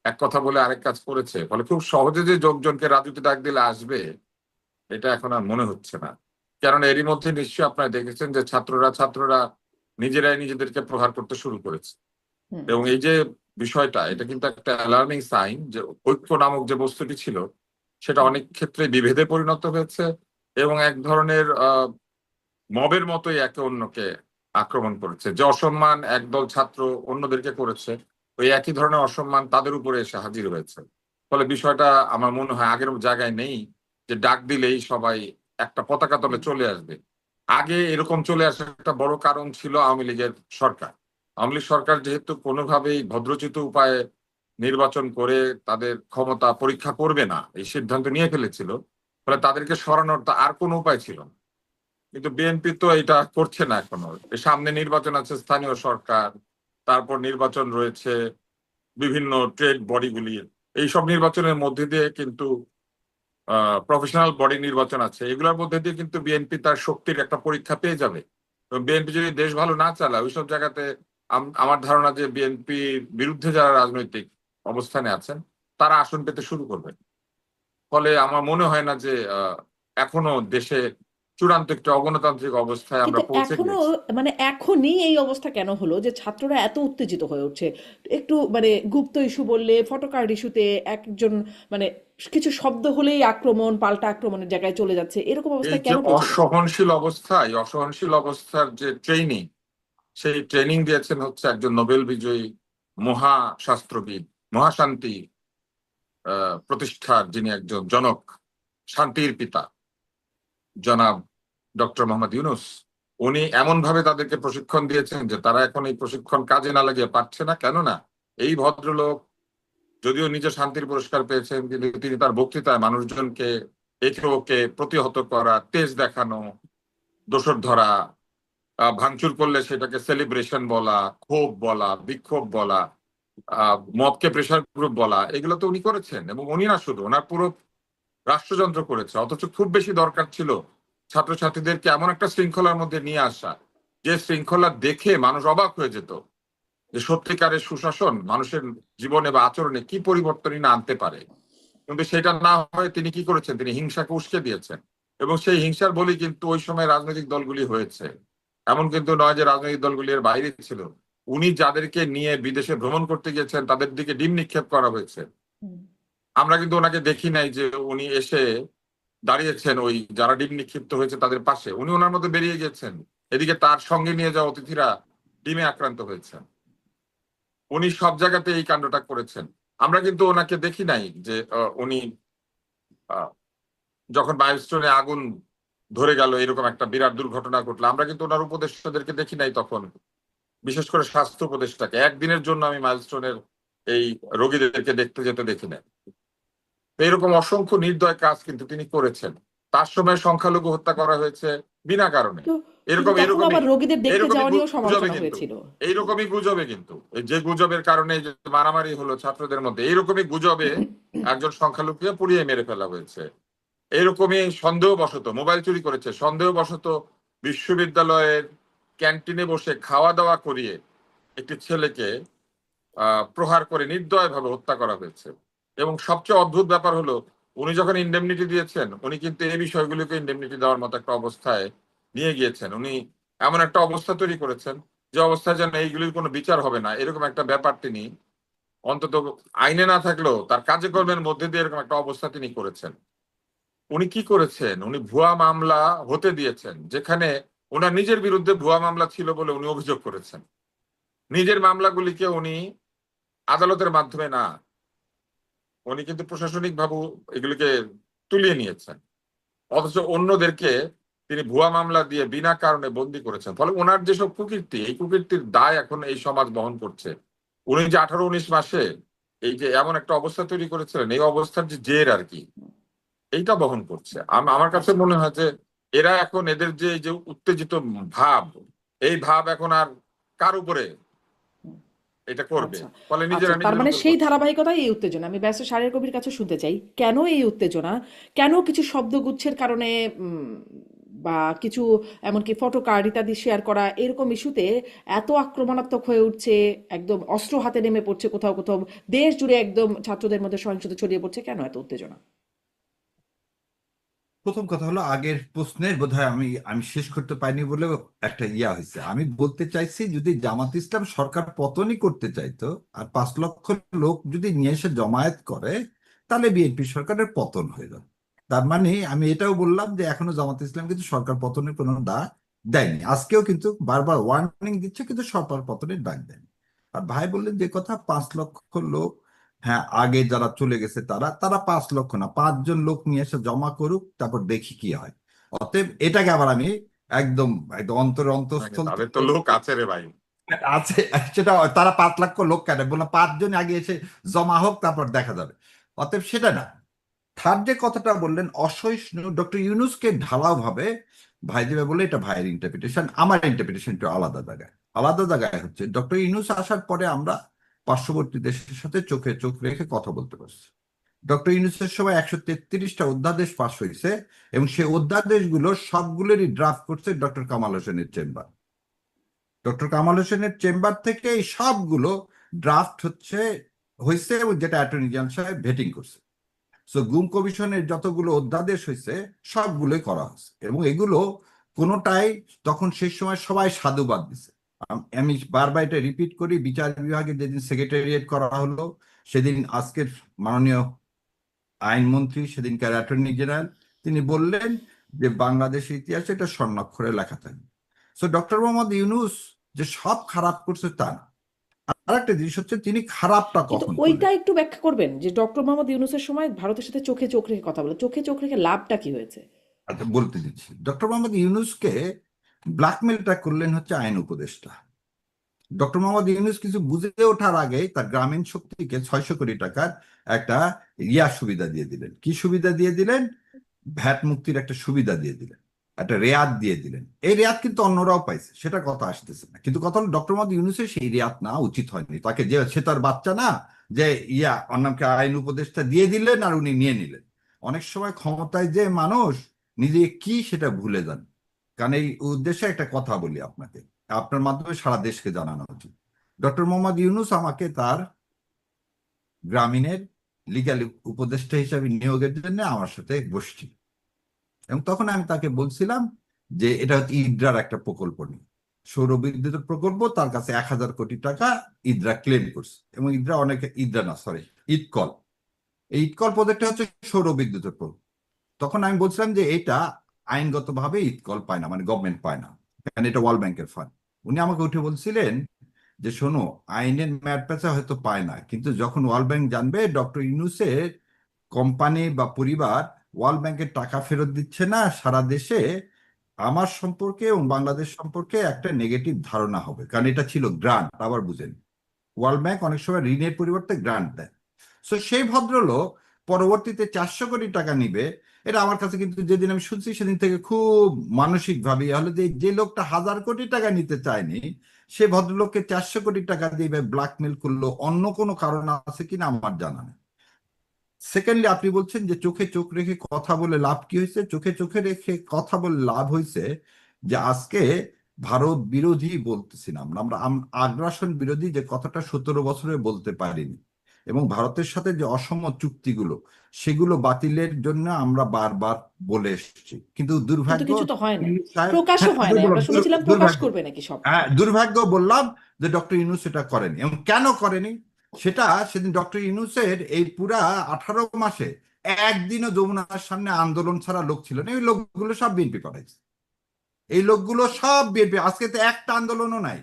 এক কথা বলে আরেক কাজ করেছে, ফলে খুব সহজে যে লোকজনকে রাজুতে ডাক দিলে আসবে এটা এখন আর মনে হচ্ছে না। কারণ এরই মধ্যে নিশ্চয়ই আপনারা দেখেছেন যে ছাত্ররা নিজেরাই নিজেদেরকে প্রহার করতে শুরু করেছে। হুম। এবং এই যে বিষয়টা, এটা কিন্তু একটা অ্যালার্মিং সাইন যে ঐক্য নামক যে বস্তুটি ছিল সেটা অনেক ক্ষেত্রে বিভেদে পরিণত হয়েছে এবং এক ধরনের মবের মতোই একে অন্যকে আক্রমণ করেছে। যে অসম্মান একদল ছাত্র অন্যদেরকে করেছে, ওই একই ধরনের অসম্মান তাদের উপরে এসে হাজির হয়েছে। ফলে বিষয়টা আমার মনে হয় আগের জায়গায় নেই যে ডাক দিলেই সবাই একটা পতাকা তলে চলে আসবে। আগে এরকম চলে আসার একটা বড় কারণ ছিল আওয়ামী লীগের সরকার। আওয়ামী লীগ সরকার যেহেতু কোনোভাবেই ভদ্রচিত উপায়ে নির্বাচন করে তাদের ক্ষমতা পরীক্ষা করবে না এই সিদ্ধান্ত নিয়ে ফেলেছিল, ফলে তাদেরকে সরানোর তো আর কোনো উপায় ছিল না। কিন্তু বিএনপি তো এটা করছে না এখনো। সামনে নির্বাচন আছে, স্থানীয় সরকার, তারপর নির্বাচন রয়েছে বিভিন্ন ট্রেড বডিগুলির, এইসব নির্বাচনের মধ্যে দিয়ে কিন্তু প্রফেশনাল বডি নির্বাচন আছে, এগুলোর মধ্যে দিয়ে কিন্তু বিএনপি তার শক্তির একটা পরীক্ষা পেয়ে যাবে। বিএনপি যদি দেশ ভালো না চালায় ওইসব জায়গাতে আমার ধারণা যে বিএনপির বিরুদ্ধে যারা রাজনৈতিক অবস্থানে আছেন তারা আসন পেতে শুরু করবে। ফলে আমার মনে হয় না যে এখনো দেশে চূড়ান্ত একটা অগণতান্ত্রিক অবস্থায় আমরা কিন্তু পৌঁছে এখনো, গিয়েছি। মানে এখনই এই অবস্থা কেন হলো যে ছাত্ররা এত উত্তেজিত হয়ে উঠছে? একটু মানে গুপ্ত ইস্যু বললে, ফটোকার্ড ইস্যুতে একজন মানে কিছু শব্দ হলেই আক্রমণ, পাল্টা আক্রমণের জায়গায় চলে যাচ্ছে, এরকম এই অবস্থায় যে কেন পৌঁছেছে? অসহনশীল অবস্থা, এই অসহনশীল অবস্থার যে ট্রেনিং, সেই ট্রেনিং দিয়েছেন হচ্ছে একজন নোবেল বিজয়ী মহাশাস্ত্রবিদ, মহাশান্তি প্রতিষ্ঠার যিনি একজন জনক, শান্তির পিতা জনাব ডক্টর মোহাম্মদ ইউনূস। উনি এমন ভাবে তাদেরকে প্রশিক্ষণ দিয়েছেন যে তারা এখন এই প্রশিক্ষণ কাজে না লাগিয়ে পারছে না। কেননা এই ভদ্রলোক যদিও নিজে শান্তির পুরস্কার পেয়েছেন, কিন্তু তিনি তার বক্তৃতায় মানুষজনকে একে ওকে প্রতিহত করা, তেজ দেখানো, দোসর ধরা, ভাঙচুর করলে সেটাকে সেলিব্রেশন বলা, ক্ষোভ বলা, বিক্ষোভ বলা, মবকে প্রেশার গ্রুপ বলা, এগুলো তো উনি করেছেন। এবং উনি না শুধু, ওনার পুরো রাষ্ট্রযন্ত্র করেছে। অথচ খুব বেশি দরকার ছিল ছাত্রছাত্রীদেরকে এমন একটা শৃঙ্খলার মধ্যে নিয়ে আসা যে শৃঙ্খলা দেখে মানুষ অবাক হয়ে যেত যে সত্যিকারের সুশাসন মানুষের জীবনে বা আচরণে কি পরিবর্তনই না আনতে পারে। কিন্তু সেটা না হয়ে তিনি কি করেছেন, তিনি হিংসাকে উস্কে দিয়েছেন। এবং সেই হিংসার বলি কিন্তু ওই সময় রাজনৈতিক দলগুলি হয়েছে। এমন কিন্তু নয় যে রাজনৈতিক দলগুলি এর বাইরে ছিল। উনি যাদেরকে নিয়ে বিদেশে ভ্রমণ করতে গিয়েছেন তাদের দিকে ডিম নিক্ষেপ করা হয়েছে। হুম। আমরা কিন্তু ওনাকে দেখি নাই যে উনি এসে দাঁড়িয়েছেন ওই যারা ডিম নিক্ষিপ্ত হয়েছে তাদের পাশে, উনি ওনার মধ্যে বেরিয়ে গেছেন। এদিকে তার সঙ্গে নিয়ে যাওয়া অতিথিরা ডিমে আক্রান্ত হয়েছেন। উনি সব জায়গাতে এই কাণ্ডটা করেছেন। আমরা কিন্তু ওনাকে দেখি নাই যে উনি যখন মাইলস্টোনে আগুন ধরে গেল, এরকম একটা বিরাট দুর্ঘটনা ঘটলো, আমরা কিন্তু ওনার উপদেষ্টাদেরকে দেখি নাই তখন। বিশেষ করে স্বাস্থ্য উপদেষ্টাকে একদিনের জন্য আমি মাইলস্টোনের এই রোগীদেরকে দেখতে যেতে দেখি নাই। এরকম অসংখ্য নির্দয় কাজ কিন্তু তিনি করেছেন। তার সময় সংখ্যালঘু হত্যা করা হয়েছে বিনা কারণে। তো কিন্তু এরকম তখন এরকমই আবার রোগীদের দেখতে এরকমই যাওয়া নিয়েও গুজবে সমালোচনা কিন্তু হয়েছিল। এইরকমই গুজবে কিন্তু এই যে গুজবের কারণে যে মারামারি হলো ছাত্রদের মধ্যে, এইরকমই গুজবে একজন সংখ্যালঘুকে পুড়িয়ে মেরে ফেলা হয়েছে। এরকমই সন্দেহবশত মোবাইল চুরি করেছে, সন্দেহবশত বিশ্ববিদ্যালয়ের ক্যান্টিনে বসে খাওয়া দাওয়া করিয়ে একটি ছেলেকে প্রহার করে নির্দয়ভাবে হত্যা করা হয়েছে। এবং সবচেয়ে অদ্ভুত ব্যাপার হলো, উনি যখন ইন্ডেমনিটি দিয়েছেন, উনি কিন্তু এই বিষয়গুলিকে ইন্ডেমনিটি দেওয়ার মতো একটা অবস্থায় নিয়ে গিয়েছেন। উনি এমন একটা অবস্থা তৈরি করেছেন যে অবস্থায় যেন এইগুলির কোনো বিচার হবে না, এরকম একটা ব্যাপার তিনি অন্তত আইনে না থাকলেও তার কাজে কর্মের মধ্যে দিয়ে এরকম একটা অবস্থা তিনি করেছেন। উনি কি করেছেন? উনি ভুয়া মামলা হতে দিয়েছেন, যেখানে ওনার নিজের বিরুদ্ধে ভুয়া মামলা ছিল বলে উনি অভিযোগ করেছেন। নিজের মামলাগুলিকে উনি আদালতের মাধ্যমে না, উনি কিন্তু প্রশাসনিক ভাবে এগুলিকে তুলিয়ে নিয়েছেন। অথচ অন্যদেরকে তিনি ভুয়া মামলা দিয়ে বিনা কারণে বন্দী করেছেন। ফলে ওনার যেসব কুকীর্তি, এই কুকীর্তির দায় এখন এই সমাজ বহন করছে। উনি যে 18-19 মাসে এই যে এমন একটা অবস্থা তৈরি করেছিলেন, এই অবস্থার যে জের আর কি, এইটা বহন করছে। আমার কাছে আচ্ছা মনে হয় যে এরা এখন এদের যে এই যে উত্তেজিত ভাব, এই ভাব এখন আর কার উপরে এটা করবে, আচ্ছা ফলে আচ্ছা, নিজেরা তার নিজেদের মানে উপর সেই করছে। ধারাবাহিকতায় এই উত্তেজনা। আমি ব্যারিস্টার শাহরিয়ার কবির কাছে শুনতে চাই, কেন এই উত্তেজনা, কেন কিছু শব্দগুচ্ছের কারণে বা কিছু এমনকি ফটো কার্ড ইত্যাদি শেয়ার করা এরকম ইস্যুতে এত আক্রমণাত্মক হয়ে উঠছে, একদম অস্ত্র হাতে নেমে পড়ছে কোথাও কোথাও, দেশ জুড়ে একদম ছাত্রদের মধ্যে সহিংসতা ছড়িয়ে পড়ছে, কেন এত উত্তেজনা? প্রথম কথা হলো, আগের প্রশ্নের বোধহয় আমি আমি শেষ করতে পারিনি বলে একটা হয়েছে। আমি বলতে চাইছি, যদি জামাত ইসলাম সরকার পতনই করতে চাইতো আর 5 লক্ষ লোক যদি নিয়ে এসে জমায়েত করে, তাহলে বিএনপি সরকারের পতন হয়ে যাবে। তার মানে আমি এটাও বললাম যে এখনো জামাত ইসলাম কিন্তু সরকার পতনের কোনো ডাক দেয়নি, আজকেও কিন্তু বারবার ওয়ার্নিং দিচ্ছে, কিন্তু সরকার পতনের ডাক দেয়নি। আর ভাই বললেন যে কথা, 5 লক্ষ লোক, হ্যাঁ, আগে যারা চলে গেছে তারা তারা 5 লক্ষ না, 5 জন লোক নিয়ে এসে জমা করুক, তারপর দেখি কি হয়। অতএব এটাকে আবার আমি একদম একদম অন্তঃস্থল তাদের তো থেকে লোক আছে রে ভাই। আছে, সেটা তারা 5 লক্ষ লোক কেন বললাম, 5 জন আগে এসে জমা হোক, তারপর দেখা যাবে। অতএব সেটা না। থার্ড যে কথাটা বললেন অসহিষ্ণু, ডক্টর ইউনূসকে ঢালাও ভাবে ভাই দেবে বলে, এটা ভাইয়ের ইন্টারপ্রিটেশন। আমার ইন্টারপ্রিটেশন একটু আলাদা জায়গায়। আলাদা জায়গায় হচ্ছে, ডক্টর ইউনূস আসার পরে আমরা পার্শ্ববর্তী দেশের সাথে চোখে চোখ রেখে কথা বলতে পারছি। ডক্টর ইউনূসের সময় 133টা অধ্যাদেশ পাশ হয়েছে, এবং সেই অধ্যাদেশগুলো সবগুলোরই ড্রাফট করছে ডক্টর কামাল হোসেনের চেম্বার। ডক্টর কামাল হোসেনের চেম্বার থেকে এই সবগুলো ড্রাফট হয়েছে, এবং যেটা অ্যাটর্নি জেনারেল সাহেব ভেটিং করছে। সো গুম কমিশনের যতগুলো অধ্যাদেশ হয়েছে সবগুলোই করা হয়েছে, এবং এগুলো কোনোটাই তখন সেই সময় সবাই সাধুবাদ দিছে। আমি বারবার এটা রিপিট করি, বিচার বিভাগে যেদিন সেক্রেটারিয়েট করা হলো, সেদিন আজকের মাননীয় আইনমন্ত্রী, সেদিনকার অ্যাটর্নি জেনারেল, তিনি বললেন যে বাংলাদেশের ইতিহাসে এটা স্বর্ণাক্ষরে লেখা থাকবে। সো ডক্টর মোহাম্মদ ইউনূস যে সব খারাপ করছে তা না। আর একটা জিনিস হচ্ছে, তিনি খারাপটা কিন্তু কখন ওইটা করলেন। একটু ব্যাখ্যা করবেন যে ডক্টর মোহাম্মদ ইউনূসের সময় ভারতের সাথে চোখে চোখ রেখে কথা বলে, চোখে চোখ রেখে লাভটা কি হয়েছে? আচ্ছা, বলতে দিচ্ছি। ডক্টর মোহাম্মদ ইউনূসকে ব্ল্যাকমেলটা করলেন হচ্ছে আইন উপদেষ্টা। ডক্টর মোহাম্মদ ইউনূস কিছু বুঝে ওঠার আগে তার গ্রামীণ শক্তিকে 600 কোটি টাকার একটা সুবিধা দিয়ে দিলেন। কি সুবিধা দিয়ে দিলেন? ভ্যাট মুক্তির একটা সুবিধা দিয়ে দিলেন, একটা রেয়াত দিয়ে দিলেন। এই রেয়াত কিন্তু অন্যরাও পাইছে, সেটা কথা আসতেছে না। কিন্তু কথা হলো, ডক্টর মোহাম্মদ ইউনূসের সেই রেয়াত না উচিত হয়নি তাকে, যে সে তার বাচ্চা না, যে অন্যকে আইন উপদেষ্টা দিয়ে দিলেন আর উনি নিয়ে নিলেন। অনেক সময় ক্ষমতায় যে মানুষ নিজে কি সেটা ভুলে যান। কারণ এই উদ্দেশ্যে একটা কথা বলি আপনাকে, আপনার মাধ্যমে সারা দেশকে জানানো উচিত। ডক্টর মোহাম্মদ ইউনূস আমাকে তার গ্রামীণের লিগ্যাল উপদেষ্টা হিসাবে নিয়োগের জন্য আমার সাথে বসছিল, এবং তখন আমি তাকে বলছিলাম যে এটা হচ্ছে ইদ্রার একটা প্রকল্প নিয়ে, সৌর বিদ্যুতের প্রকল্প। তার কাছে 1000 কোটি টাকা ইদ্রা ক্লেম করছে, এবং ইদ্রা অনেকে, ইদ্রা না সরি, ইৎকল, এই ইৎকল প্রজেক্টটা হচ্ছে সৌর বিদ্যুতের প্রকল্প। তখন আমি বলছিলাম যে এটা আইনগতভাবে ইৎকল পায় না, মানে গভর্নমেন্ট পায় না, কারণ এটা ওয়ার্ল্ড ব্যাংকের ফান্ড। উনি আমাকে উঠে বলছিলেন যে শোনো, আইনের ম্যাট প্যাঁচা হয়তো পায় না, কিন্তু যখন ওয়ার্ল্ড ব্যাংক জানবে ডক্টর ইউনূসের কোম্পানি বা পরিবার ওয়ার্ল্ড ব্যাংকের টাকা ফেরত দিচ্ছে না, সারা দেশে আমার সম্পর্কে এবং বাংলাদেশ সম্পর্কে একটা নেগেটিভ ধারণা হবে। কারণ এটা ছিল গ্রান্ট, আবার বুঝেন, ওয়ার্ল্ড ব্যাংক অনেক সময় ঋণের পরিবর্তে গ্রান্ট দেয়। সো সেই ভদ্রলোক পরবর্তীতে 400 কোটি টাকা নিবে, এটা আমার কাছে কিন্তু যেদিন আমি শুনছি সেদিন থেকে খুব মানসিক ভাবে হলো যে যে লোকটা 1000 কোটি টাকা নিতে চায়নি, সে ভদ্রলোককে 400 কোটি টাকা দিয়ে ব্ল্যাকমেল করলো, অন্য কোনো কারণ আছে কিনা আমার জানা নেই। সেকেন্ডলি, আপনি বলছেন যে চোখে চোখ রেখে কথা বলে লাভ কি হয়েছে? চোখে চোখে রেখে কথা বলে লাভ হয়েছে যে আজকে ভারত বিরোধী বলতেছি না আমরা আমরা আগ্রাসন বিরোধী যে কথাটা 17 বছরে বলতে পারিনি, এবং ভারতের সাথে যে অসম চুক্তিগুলো সেগুলো বাতিলের জন্য আমরা বারবার বলে এসেছি, কিন্তু কিন্তু দুর্ভাগ্য কিছু তো হয় নাই, ইউনূস সাহেব, প্রকাশও হয় নাই, আমরা শুনেছিলাম প্রকাশ দুর্ভাগ্য, করবে নাকি সব। হ্যাঁ দুর্ভাগ্য বললাম যে ডক্টর ইউনূস এটা করেনি। এবং কেন করেনি সেটা সেদিন ডক্টর ইউনূসের এই পুরা 18 মাসে একদিনও যমুনার সামনে আন্দোলন ছাড়া লোক ছিল না, এই লোকগুলো সব বিএনপি করাইছে, এই লোকগুলো সব বিএনপি। আজকে তো একটা আন্দোলনও নাই,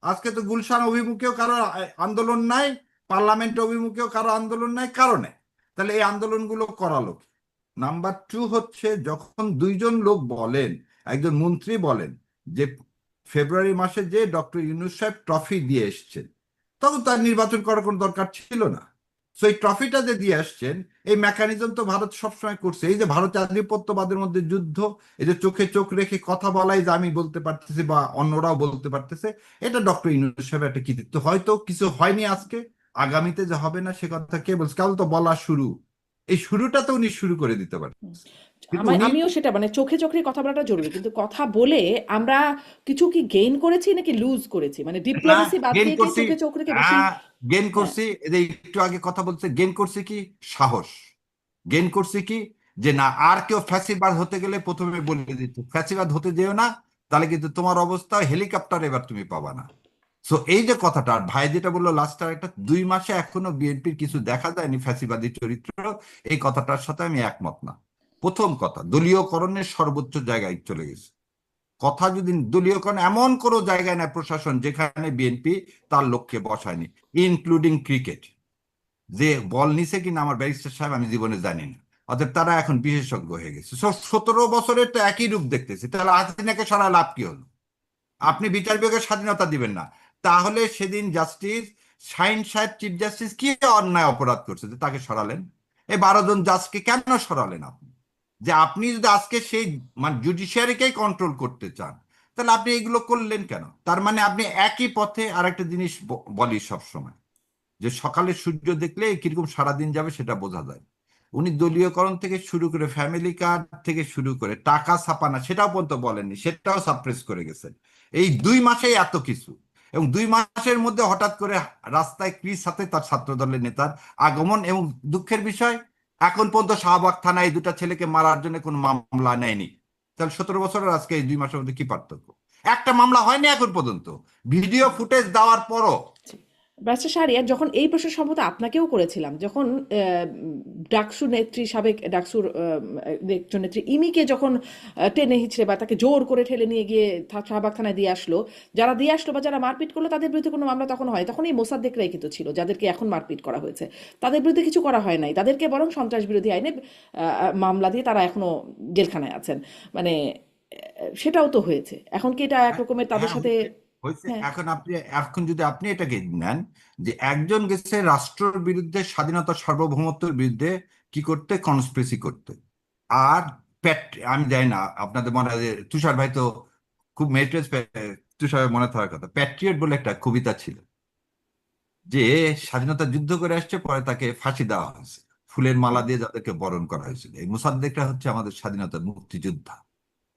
আজকে তো গুলশান অভিমুখেও কারো আন্দোলন নাই, পার্লামেন্ট অভিমুখেও কারো আন্দোলন নাই, কারণে তাহলে এই আন্দোলনগুলো করালো কি? নাম্বার টু হচ্ছে, যখন দুইজন লোক বলেন, একজন মন্ত্রী বলেন যে ফেব্রুয়ারি মাসে যে ডক্টর ইউনূস সাহেব ট্রফি দিয়ে এসছেন, তখন তার নির্বাচন করার কোনো দরকার ছিল না। সো এই ট্রফিটা যে দিয়ে আসছেন, এই মেকানিজম তো ভারত সবসময় করছে। এই যে ভারত আধিপত্যবাদের মধ্যে যুদ্ধ, এই যে চোখে চোখ রেখে কথা বলাই, যে আমি বলতে পারতেছি বা অন্যরাও বলতে পারতেছে, এটা ডক্টর ইউনূস সাহেবের একটা কৃতিত্ব। হয়তো কিছু হয়নি আজকে, আগামীতে যে হবে না সে কথা কে বলছে? কেবল তো বলা শুরু, এই শুরুটা তো উনি শুরু করে দিতে পারেন, কিন্তু উনি আমিও সেটা, মানে চোখে চোখে কথা বলাটা জরুরি, কিন্তু কথা বলে আমরা কিছু কি গেইন করেছি নাকি লুজ করেছি? মানে না ডিপ্লোমেসি বাদ গেন দিয়ে কি করছি, চোখে চোখ রেখে বেশি? গেন হ্যাঁ। করছি, এই যে একটু আগে কথা বলছে, গেন করছি কি সাহস, গেন করছি কি যে না আর কেউ ফ্যাসিবাদ হতে গেলে প্রথমে বলে দিত ফ্যাসিবাদ হতে যেও না, তাহলে কিন্তু তোমার অবস্থা হেলিকপ্টার এবার তুমি পাবা না। সো এই যে কথাটা, আর ভাই যেটা বললো লাস্টার, একটা 2 মাসে এখনো বিএনপির কিছু দেখা যায়নি ফ্যাসিবাদী চরিত্র, এই কথাটার সাথে আমি একমত না। প্রথম কথা, দলীয়করণের সর্বোচ্চ জায়গায় চলে গেছে। কথা যদি দলীয়করণ এমন কোনো জায়গায় না প্রশাসন যেখানে বিএনপি তার লক্ষ্যে বসায়নি, ইনক্লুডিং ক্রিকেট। যে বল নিছে কিনা আমার ব্যারিস্টার সাহেব আমি জীবনে জানি না, অতএব তারা এখন বিশেষজ্ঞ হয়ে গেছে। 17 বছরের তো একই রূপ দেখতেছি, তাহলে হাসিনাকে সরায় লাভ কি হলো? আপনি বিচার বিভাগের স্বাধীনতা দিবেন না, তাহলে সেদিন জাস্টিস শাহিন সাহেব, চিফ জাস্টিস কি অন্যায় অপরাধ করছে যে তাকে সরালেন? এই 12 জন জাজকে কেন সরালেন আপনি? যে আপনি যদি আজকে সেই মানে জুডিশিয়ারিকেই কন্ট্রোল করতে চান, তাহলে আপনি এগুলো করলেন কেন? তার মানে আপনি একই পথে। আরেকটা জিনিস বলি সবসময়, যে সকালে সূর্য দেখলে কিরকম সারাদিন যাবে সেটা বোঝা যায়। উনি দলীয়করণ থেকে শুরু করে, ফ্যামিলি কার্ড থেকে শুরু করে, টাকা ছাপানা সেটাও পর্যন্ত বলেননি, সেটাও সাপ্রেস করে গেছেন। এই 2 মাসেই এত কিছু, এবং 2 মাসের মধ্যে হঠাৎ করে রাস্তায় ক্রিস হাতে তার ছাত্র দলের নেতার আগমন, এবং দুঃখের বিষয় এখন পর্যন্ত শাহবাগ থানায় এই দুটা ছেলেকে মারার জন্য কোনো মামলা নেয়নি। তাহলে 17 বছরের আজকে এই 2 মাসের মধ্যে কি পার্থক্য? একটা মামলা হয়নি এখন পর্যন্ত, ভিডিও ফুটেজ দেওয়ার পরও। ব্যারিস্টার শাহরিয়ার, যখন এই প্রশ্ন সম্ভবত আপনাকেও করেছিলাম, যখন ডাকসু নেত্রী, সাবেক ডাকসুর একজন নেত্রী ইমিকে যখন টেনে হিচড়ে বা তাকে জোর করে ঠেলে নিয়ে গিয়ে শাহবাগ থানায় দিয়ে আসলো, যারা দিয়ে আসলো বা যারা মারপিট করলো তাদের বিরুদ্ধে কোনো মামলা তখন হয়? তখন এই মোসাদ্দেকরাই কিন্তু ছিল যাদেরকে এখন মারপিট করা হয়েছে, তাদের বিরুদ্ধে কিছু করা হয় নাই, তাদেরকে বরং সন্ত্রাস বিরোধী আইনে মামলা দিয়ে তারা এখনো জেলখানায় আছেন। মানে সেটাও তো হয়েছে, এখন কি এটা একরকমের তাদের হ্যাঁ সাথে? হয়েছে। হ্যাঁ। এখন যদি আপনি এটাকে নেন যে একজন গেছে রাষ্ট্রের বিরুদ্ধে, স্বাধীনতা সার্বভৌমত্বের বিরুদ্ধে কি করতে, কনস্পিরেসি করতে। আর আমি জানি না আপনাদের মনে হয় যে তুষার ভাই তো খুব মেট্রেস, তুষার ভাই মনে থাকার কথা, প্যাট্রিয়ট বলে একটা কবিতা ছিল, যে স্বাধীনতা যুদ্ধ করে আসছে, পরে তাকে ফাঁসি দেওয়া হয়েছে, ফুলের মালা দিয়ে যাদেরকে বরণ করা হয়েছিল। এই মুসাদ্দেকরা হচ্ছে আমাদের স্বাধীনতার মুক্তিযোদ্ধা।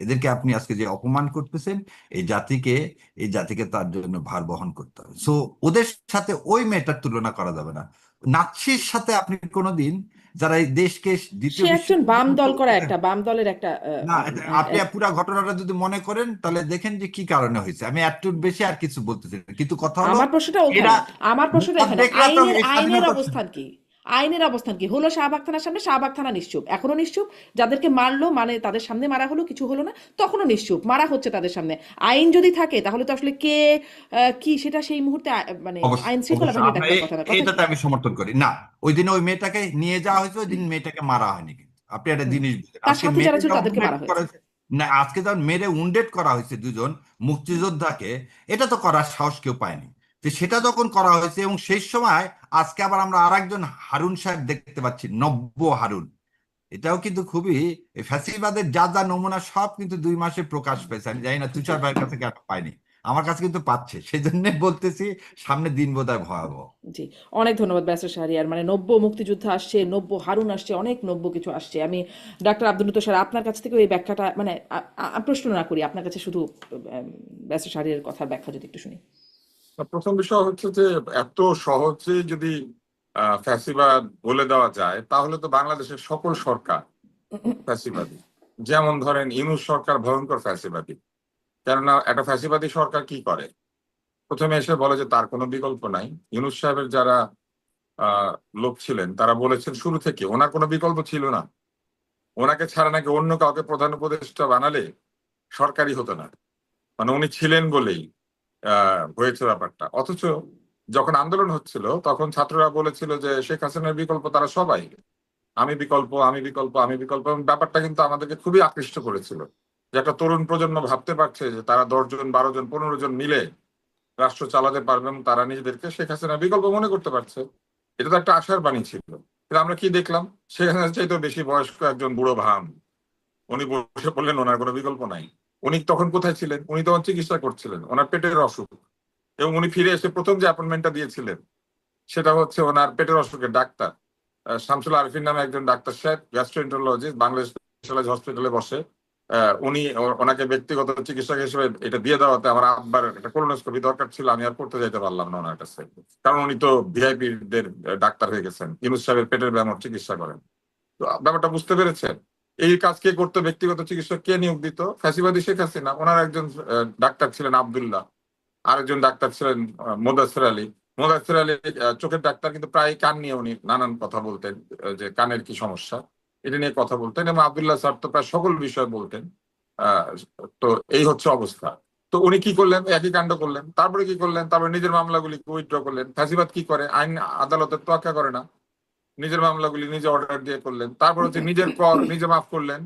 এদেরকে আপনি আজকে যে অপমান করতেছেন, এই জাতিকে এই জাতিকে তার জন্য ভার বহন করতে হবে। সো ওদের সাথে ওই মেয়েটার তুলনা করা যাবে না। নাৎসির সাথে আপনি কোনোদিন, যারা এই দেশকে সে দ্বিতীয় একজন বাম দল করা, বিশ্বযুদ্ধ, একটা বাম দলের একটা না আপনি পুরা ঘটনাটা যদি মনে করেন তাহলে দেখেন যে কি কারণে হয়েছে। আমি একটু বেশি আর কিছু বলতেছি না, কিন্তু কথা হলো আমার প্রশ্নটা এরা ওখানে, আমার প্রশ্নটা এখানে, মুসাদ্দেকরা তো আইনের এই আইনের স্বাধীনতা। অবস্থান কি? আইনের অবস্থান কি হলো? শাহবাগ থানার সামনে শাহবাগ থানা নিশ্চুপ, এখনো নিশ্চুপ। যাদেরকে মারলো, মানে তাদের সামনে মারা হলো, কিছু হলো না, তখনও নিশ্চুপ, মারা হচ্ছে তাদের সামনে। আইন যদি থাকে তাহলে তো আসলে কে কি সেটা সেই মুহূর্তে মানে অবশ্যই আইন শৃঙ্খলা অবশ্যই বাহিনী আমরা দেখবার কথা না, কথা কি? এইটাতে আমি সমর্থন করি না। ওই দিনে ওই মেয়েটাকে নিয়ে যাওয়া হয়েছে, ওই দিন মেয়েটাকে মারা হয়নি, কিন্তু আপনি একটা হুম। জিনিস বুঝেন, তার আজকে সাথে মেরে যারা ছিল যা তাদেরকে উন্ডেট মারা করা হয়েছে। হয়েছে, না আজকে যখন মেরে উন্ডেট করা হয়েছে দুজন মুক্তিযোদ্ধাকে, এটা তো করার সাহস কেউ পায়নি। তো সেটা যখন করা হয়েছে, এবং সেই সময় আজকে আবার আমরা আরেকজন হারুন সাহেব দেখতে পাচ্ছি, নব্য হারুন। এটাও কিন্তু খুবই, এই ফ্যাসিবাদের যা যা নমুনা সব কিন্তু 2 মাসে প্রকাশ পেয়েছে। আমি জানি না তুষার ভাইয়ের কাছে কেন পাইনি। আমার কাছে কিন্তু পাচ্ছে, সেই জন্য বলতেছি সামনে দিন বোধহয় ভয়াবহ। জি, অনেক ধন্যবাদ ব্যারিস্টার শাহরিয়ার। মানে নব্য মুক্তিযুদ্ধ আসছে, নব্য হারুন আসছে, অনেক নব্য কিছু আসছে। আমি ডাক্তার আব্দুল লতিফ স্যার আপনার কাছ থেকে এই ব্যাখ্যাটা মানে প্রশ্ন না করি, আপনার কাছে শুধু ব্যারিস্টার শাহরিয়ারের কথার ব্যাখ্যা যদি একটু শুনি। প্রথম বিষয় হচ্ছে যে এত সহজে যদি ফ্যাসিবাদ বলে দেওয়া যায় তাহলে তো বাংলাদেশের সকল সরকার ফ্যাসিবাদী। যেমন ধরেন ইউনূস সরকার ভয়ঙ্কর ফ্যাসিবাদী। কেননা একটা ফ্যাসিবাদী সরকার কি করে, প্রথমে এসে বলে যে তার কোনো বিকল্প নাই। ইউনূস সাহেবের যারা আহ লোক ছিলেন তারা বলেছেন শুরু থেকে ওনার কোনো বিকল্প ছিল না, ওনাকে ছাড়া নাকি অন্য কাউকে প্রধান উপদেষ্টা বানালে সরকারি হতো না, মানে উনি ছিলেন বলেই হয়েছে ব্যাপারটা। অথচ যখন আন্দোলন হচ্ছিল তখন ছাত্ররা বলেছিল যে শেখ হাসিনার বিকল্প তারা সবাই, আমি বিকল্প, আমি বিকল্প, আমি বিকল্প। এবং ব্যাপারটা কিন্তু আমাদেরকে খুবই আকৃষ্ট করেছিল যে একটা তরুণ প্রজন্ম ভাবতে পারছে যে তারা 10 জন 12 জন 15 জন মিলে রাষ্ট্র চালাতে পারবে এবং তারা নিজেদেরকে শেখ হাসিনার বিকল্প মনে করতে পারছে। এটা তো একটা আশার বাণী ছিল। কিন্তু আমরা কি দেখলাম, শেখ হাসিনার চাইতেও বেশি বয়স্ক একজন বুড়ো ভাম উনি বসে পড়লেন, ওনার কোনো বিকল্প নাই। উনি তখন কোথায় ছিলেন? উনি তখন চিকিৎসা করছিলেন, ওনার পেটের অসুখ। এবং উনি ফিরে এসে প্রথম যে অ্যাপয়েন্টমেন্টটা দিয়েছিলেন সেটা হচ্ছে ওনার পেটের অসুখের ডাক্তার শামসুল আরিফিন নামে একজন ডাক্তার সাহেব, গ্যাস্ট্রোএন্টারোলজিস্ট, বাংলাদেশ স্পেশালাইজড হসপিটালে বসে। উনি ওনাকে ব্যক্তিগত চিকিৎসক হিসেবে এটা দিয়ে দেওয়াতে আমার আব্বার একটা কোলোনোস্কোপি দরকার ছিল, আমি আর করতে যাইতে পারলাম না ওনার কাছে, কারণ উনি তো ভিআইপি দের ডাক্তার হয়ে গেছেন, ইউনূস সাহেবের পেটের ব্যায়ামের চিকিৎসা করেন। তো ব্যাপারটা বুঝতে পেরেছেন। এই কাজ কে করতো? ব্যক্তিগত চিকিৎসক কে নিয়োগ দিত? ফ্যাসিবাদী শেখ হাসিনা। ওনার একজন ডাক্তার ছিলেন আব্দুল্লাহ, আরেকজন ডাক্তার ছিলেন মোদাসের আলী। মোদাসের আলী চোখের ডাক্তার, কিন্তু প্রায় কান নিয়ে উনি নানান কথা বলতেন, যে কানের কি সমস্যা এটা নিয়ে কথা বলতেন। এবং আব্দুল্লাহ স্যার তো প্রায় সকল বিষয় বলতেন। আহ তো এই হচ্ছে অবস্থা। তো উনি কি করলেন? একই কাণ্ড করলেন। তারপরে কি করলেন? তারপরে নিজের মামলাগুলি উইথড্র করলেন। ফ্যাসিবাদ কি করে? আইন আদালতের তোয়াক্কা করে না, নিজের মামলাগুলি নিজে অর্ডার দিয়ে করলেন। তারপর হচ্ছে নিজের কর নিজে মাফ করলেন।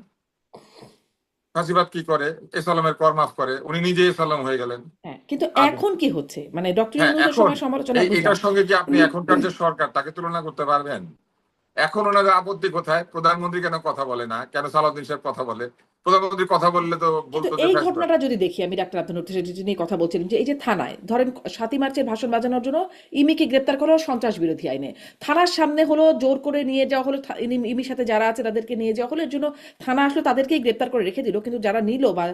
ফাঁসিবাদ কি করে? এসালামের কর মাফ করে, উনি নিজে এসালাম হয়ে গেলেন। হ্যাঁ, কিন্তু আর এখন কি হচ্ছে? মানে ডক্টর হ্যাঁ, ইউনূসের এখন সময় সমালোচনা বুঝলাম। এটার সঙ্গে কি আপনি এখনকার যে সরকার তাকে তুলনা করতে পারবেন? এখন ওনাদের আপত্তি কোথায়? প্রধানমন্ত্রী কেন কথা বলে না? কেন সালাউদ্দিন সাহেব কথা বলে? প্রধানমন্ত্রী কথা বললে তো কিন্তু বলতো যে এই ফ্যাসিবাদ। ঘটনাটা যদি দেখি, আমি ডাক্তার আব্দুল লতিফ যেটি নিয়ে কথা বলছিলাম, যে এই যে থানায় ধরেন 7ই মার্চের ভাষণ বাজানোর জন্য ইমিকে গ্রেপ্তার করা হলো সন্ত্রাস বিরোধী আইনে, থানার সামনে হলো, জোর করে নিয়ে যাওয়া হলো, ইমির সাথে যারা আছে তাদেরকে নিয়ে যাওয়া হলো, এর জন্য থানা আসলো, তাদেরকেই গ্রেপ্তার করে রেখে দিল, কিন্তু যারা নিল বা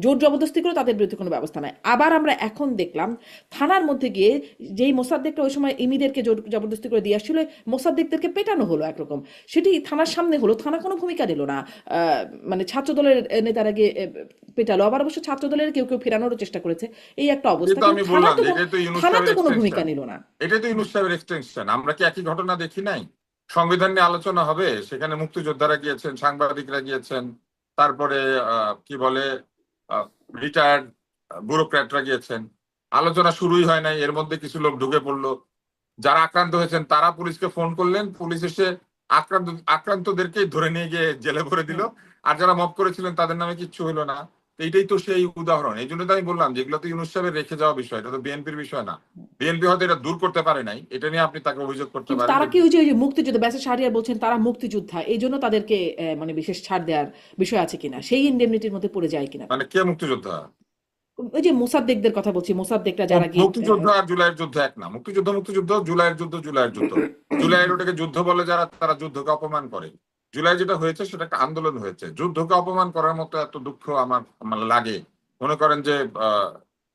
জোর জবরদস্তি করলো তাদের বিরুদ্ধে কোনো ব্যবস্থা নাই। আবার আমরা এখন দেখলাম থানার মধ্যে গিয়ে যেই মোসাদ্দেকটা ওই সময় ইমিদেরকে জোর জবরদস্তি করে দিয়ে আসছিল, মোসাদ্দেকদেরকে পেটানো হলো একরকম, সেটি থানার সামনে হলো, থানা কোনো ভূমিকা নিল না। মানে ছাত্র দলের নেতারা গিয়ে পেটালো, আবার অবশ্য ছাত্র দলের কেউ কেউ ফেরানোরও চেষ্টা করেছে, এই একটা অবস্থা, কিন্তু আমি কিন্তু বললাম যে এটাই তো ইউনূস থানা তো সাহেবের কোনো ভূমিকা এক্সটেনশন। নিল না। এটাই তো ইউনূস সাহেবের এক্সটেনশন। আমরা কি একই ঘটনা দেখি নাই? সংবিধান নিয়ে আলোচনা হবে, সেখানে মুক্তিযোদ্ধারা গিয়েছেন, সাংবাদিকরা গিয়েছেন, তারপরে কি বলে রিটায়ার্ড ব্যুরোক্র্যাটরা গিয়েছেন। আলোচনা শুরুই হয় নাই, এর মধ্যে কিছু লোক ঢুকে পড়লো। যারা আক্রান্ত হয়েছেন তারা পুলিশকে ফোন করলেন, পুলিশ এসে আক্রান্তদেরকেই ধরে নিয়ে গিয়ে জেলে ভরে দিল। আর যারা মব করেছিলেন তাদের নামে কিচ্ছু হলো না। তো এইটাই তো সেই উদাহরণ। এই জন্য তো আমি বললাম যেগুলো তো ইউনূস সাহেবের রেখে যাওয়া বিষয়, এটা তো বিএনপির বিষয় না। বিএনপি হয়তো এটা দূর করতে পারে নাই, এটা নিয়ে আপনি তাকে অভিযোগ করতে কিন্তু পারেন তারা যে কি ওই যে মুক্তিযুদ্ধ, ব্যাসের শাহরিয়ার বলছেন তারা মুক্তিযোদ্ধা, এই জন্য তাদেরকে মানে বিশেষ ছাড় দেওয়ার বিষয় আছে কিনা, সেই ইনডেমনিটির মধ্যে পড়ে যায় কিনা মানে তারা। কে মুক্তিযোদ্ধা? ওই যে মোসাদ্দেকদের কথা বলছি, মোসাদ্দেকরা যারা গিয়ে মুক্তিযুদ্ধ আর জুলাইয়ের যুদ্ধ এক না। মুক্তিযুদ্ধ মুক্তিযুদ্ধ, জুলাইয়ের যুদ্ধ জুলাইয়ের যুদ্ধ। জুলাইয়ের ওটাকে যুদ্ধ বলে যারা, তারা যুদ্ধকে অপমান করে। জুলাই যেটা হয়েছে সেটা একটা আন্দোলন হয়েছে। যুদ্ধকে অপমান করার মতো এত দুঃখ আমার মানে লাগে। মনে করেন যে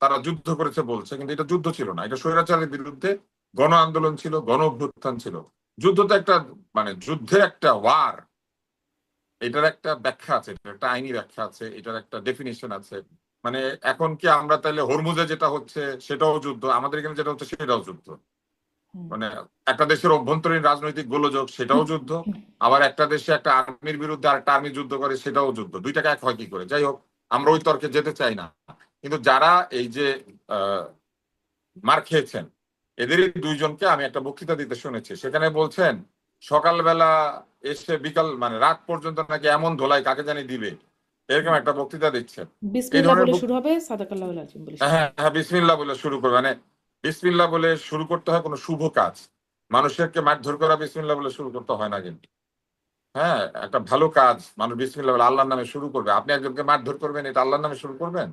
তারা যুদ্ধ করেছে বলছে, কিন্তু এটা যুদ্ধ ছিল না, এটা স্বৈরাচারের বিরুদ্ধে গণ আন্দোলন ছিল, গণ অভ্যুত্থান ছিল। যুদ্ধ তো একটা মানে যুদ্ধের একটা ওয়ার, এটার একটা ব্যাখ্যা আছে, এটার একটা আইনি ব্যাখ্যা আছে, এটার একটা ডেফিনিশন আছে। মানে এখন কি আমরা তাহলে হরমুজে যেটা হচ্ছে সেটাও যুদ্ধ, আমাদের এখানে যেটা হচ্ছে সেটাও যুদ্ধ? মানে একটা দেশের অভ্যন্তরীণ রাজনৈতিক গোলযোগ সেটাও যুদ্ধ, আবার একটা দেশে একটা আর্মির বিরুদ্ধে আরেকটা আর্মি যুদ্ধ করে সেটাও যুদ্ধ। দুইটাকে এক হয় কি করে? যাই হোক, আমরা ওই তর্কে যেতে চাই না। কিন্তু যারা এই যে মার খেয়েছেন, এদেরই দুইজনকে আমি একটা বক্তৃতা দিতে শুনেছি, সেখানে বলছেন সকালবেলা এসে বিকাল মানে রাত পর্যন্ত নাকি এমন ধোলাই কাকে জানি দিবে, এরকম একটা বক্তৃতা দিচ্ছেন। এই বিসমিল্লাহ ধরনের বলে শুরু হবে, সাদাকাল্লাহ আজিম বলে শেষ হ্যাঁ হবে। হ্যাঁ, বিসমিল্লাহ বলে শুরু করবে। মানে বিসমিল্লাহ বলে শুরু করতে হয় কোনো শুভ কাজ। মানুষকে মারধর করা বিসমিল্লাহ বলে শুরু করতে হয় না কিন্তু। হ্যাঁ, একটা ভালো কাজ মানুষ বিসমিল্লাহ বলে আল্লাহর নামে শুরু করবে। আপনি একজনকে মারধর করবেন, এটা আল্লাহর নামে শুরু করবেন?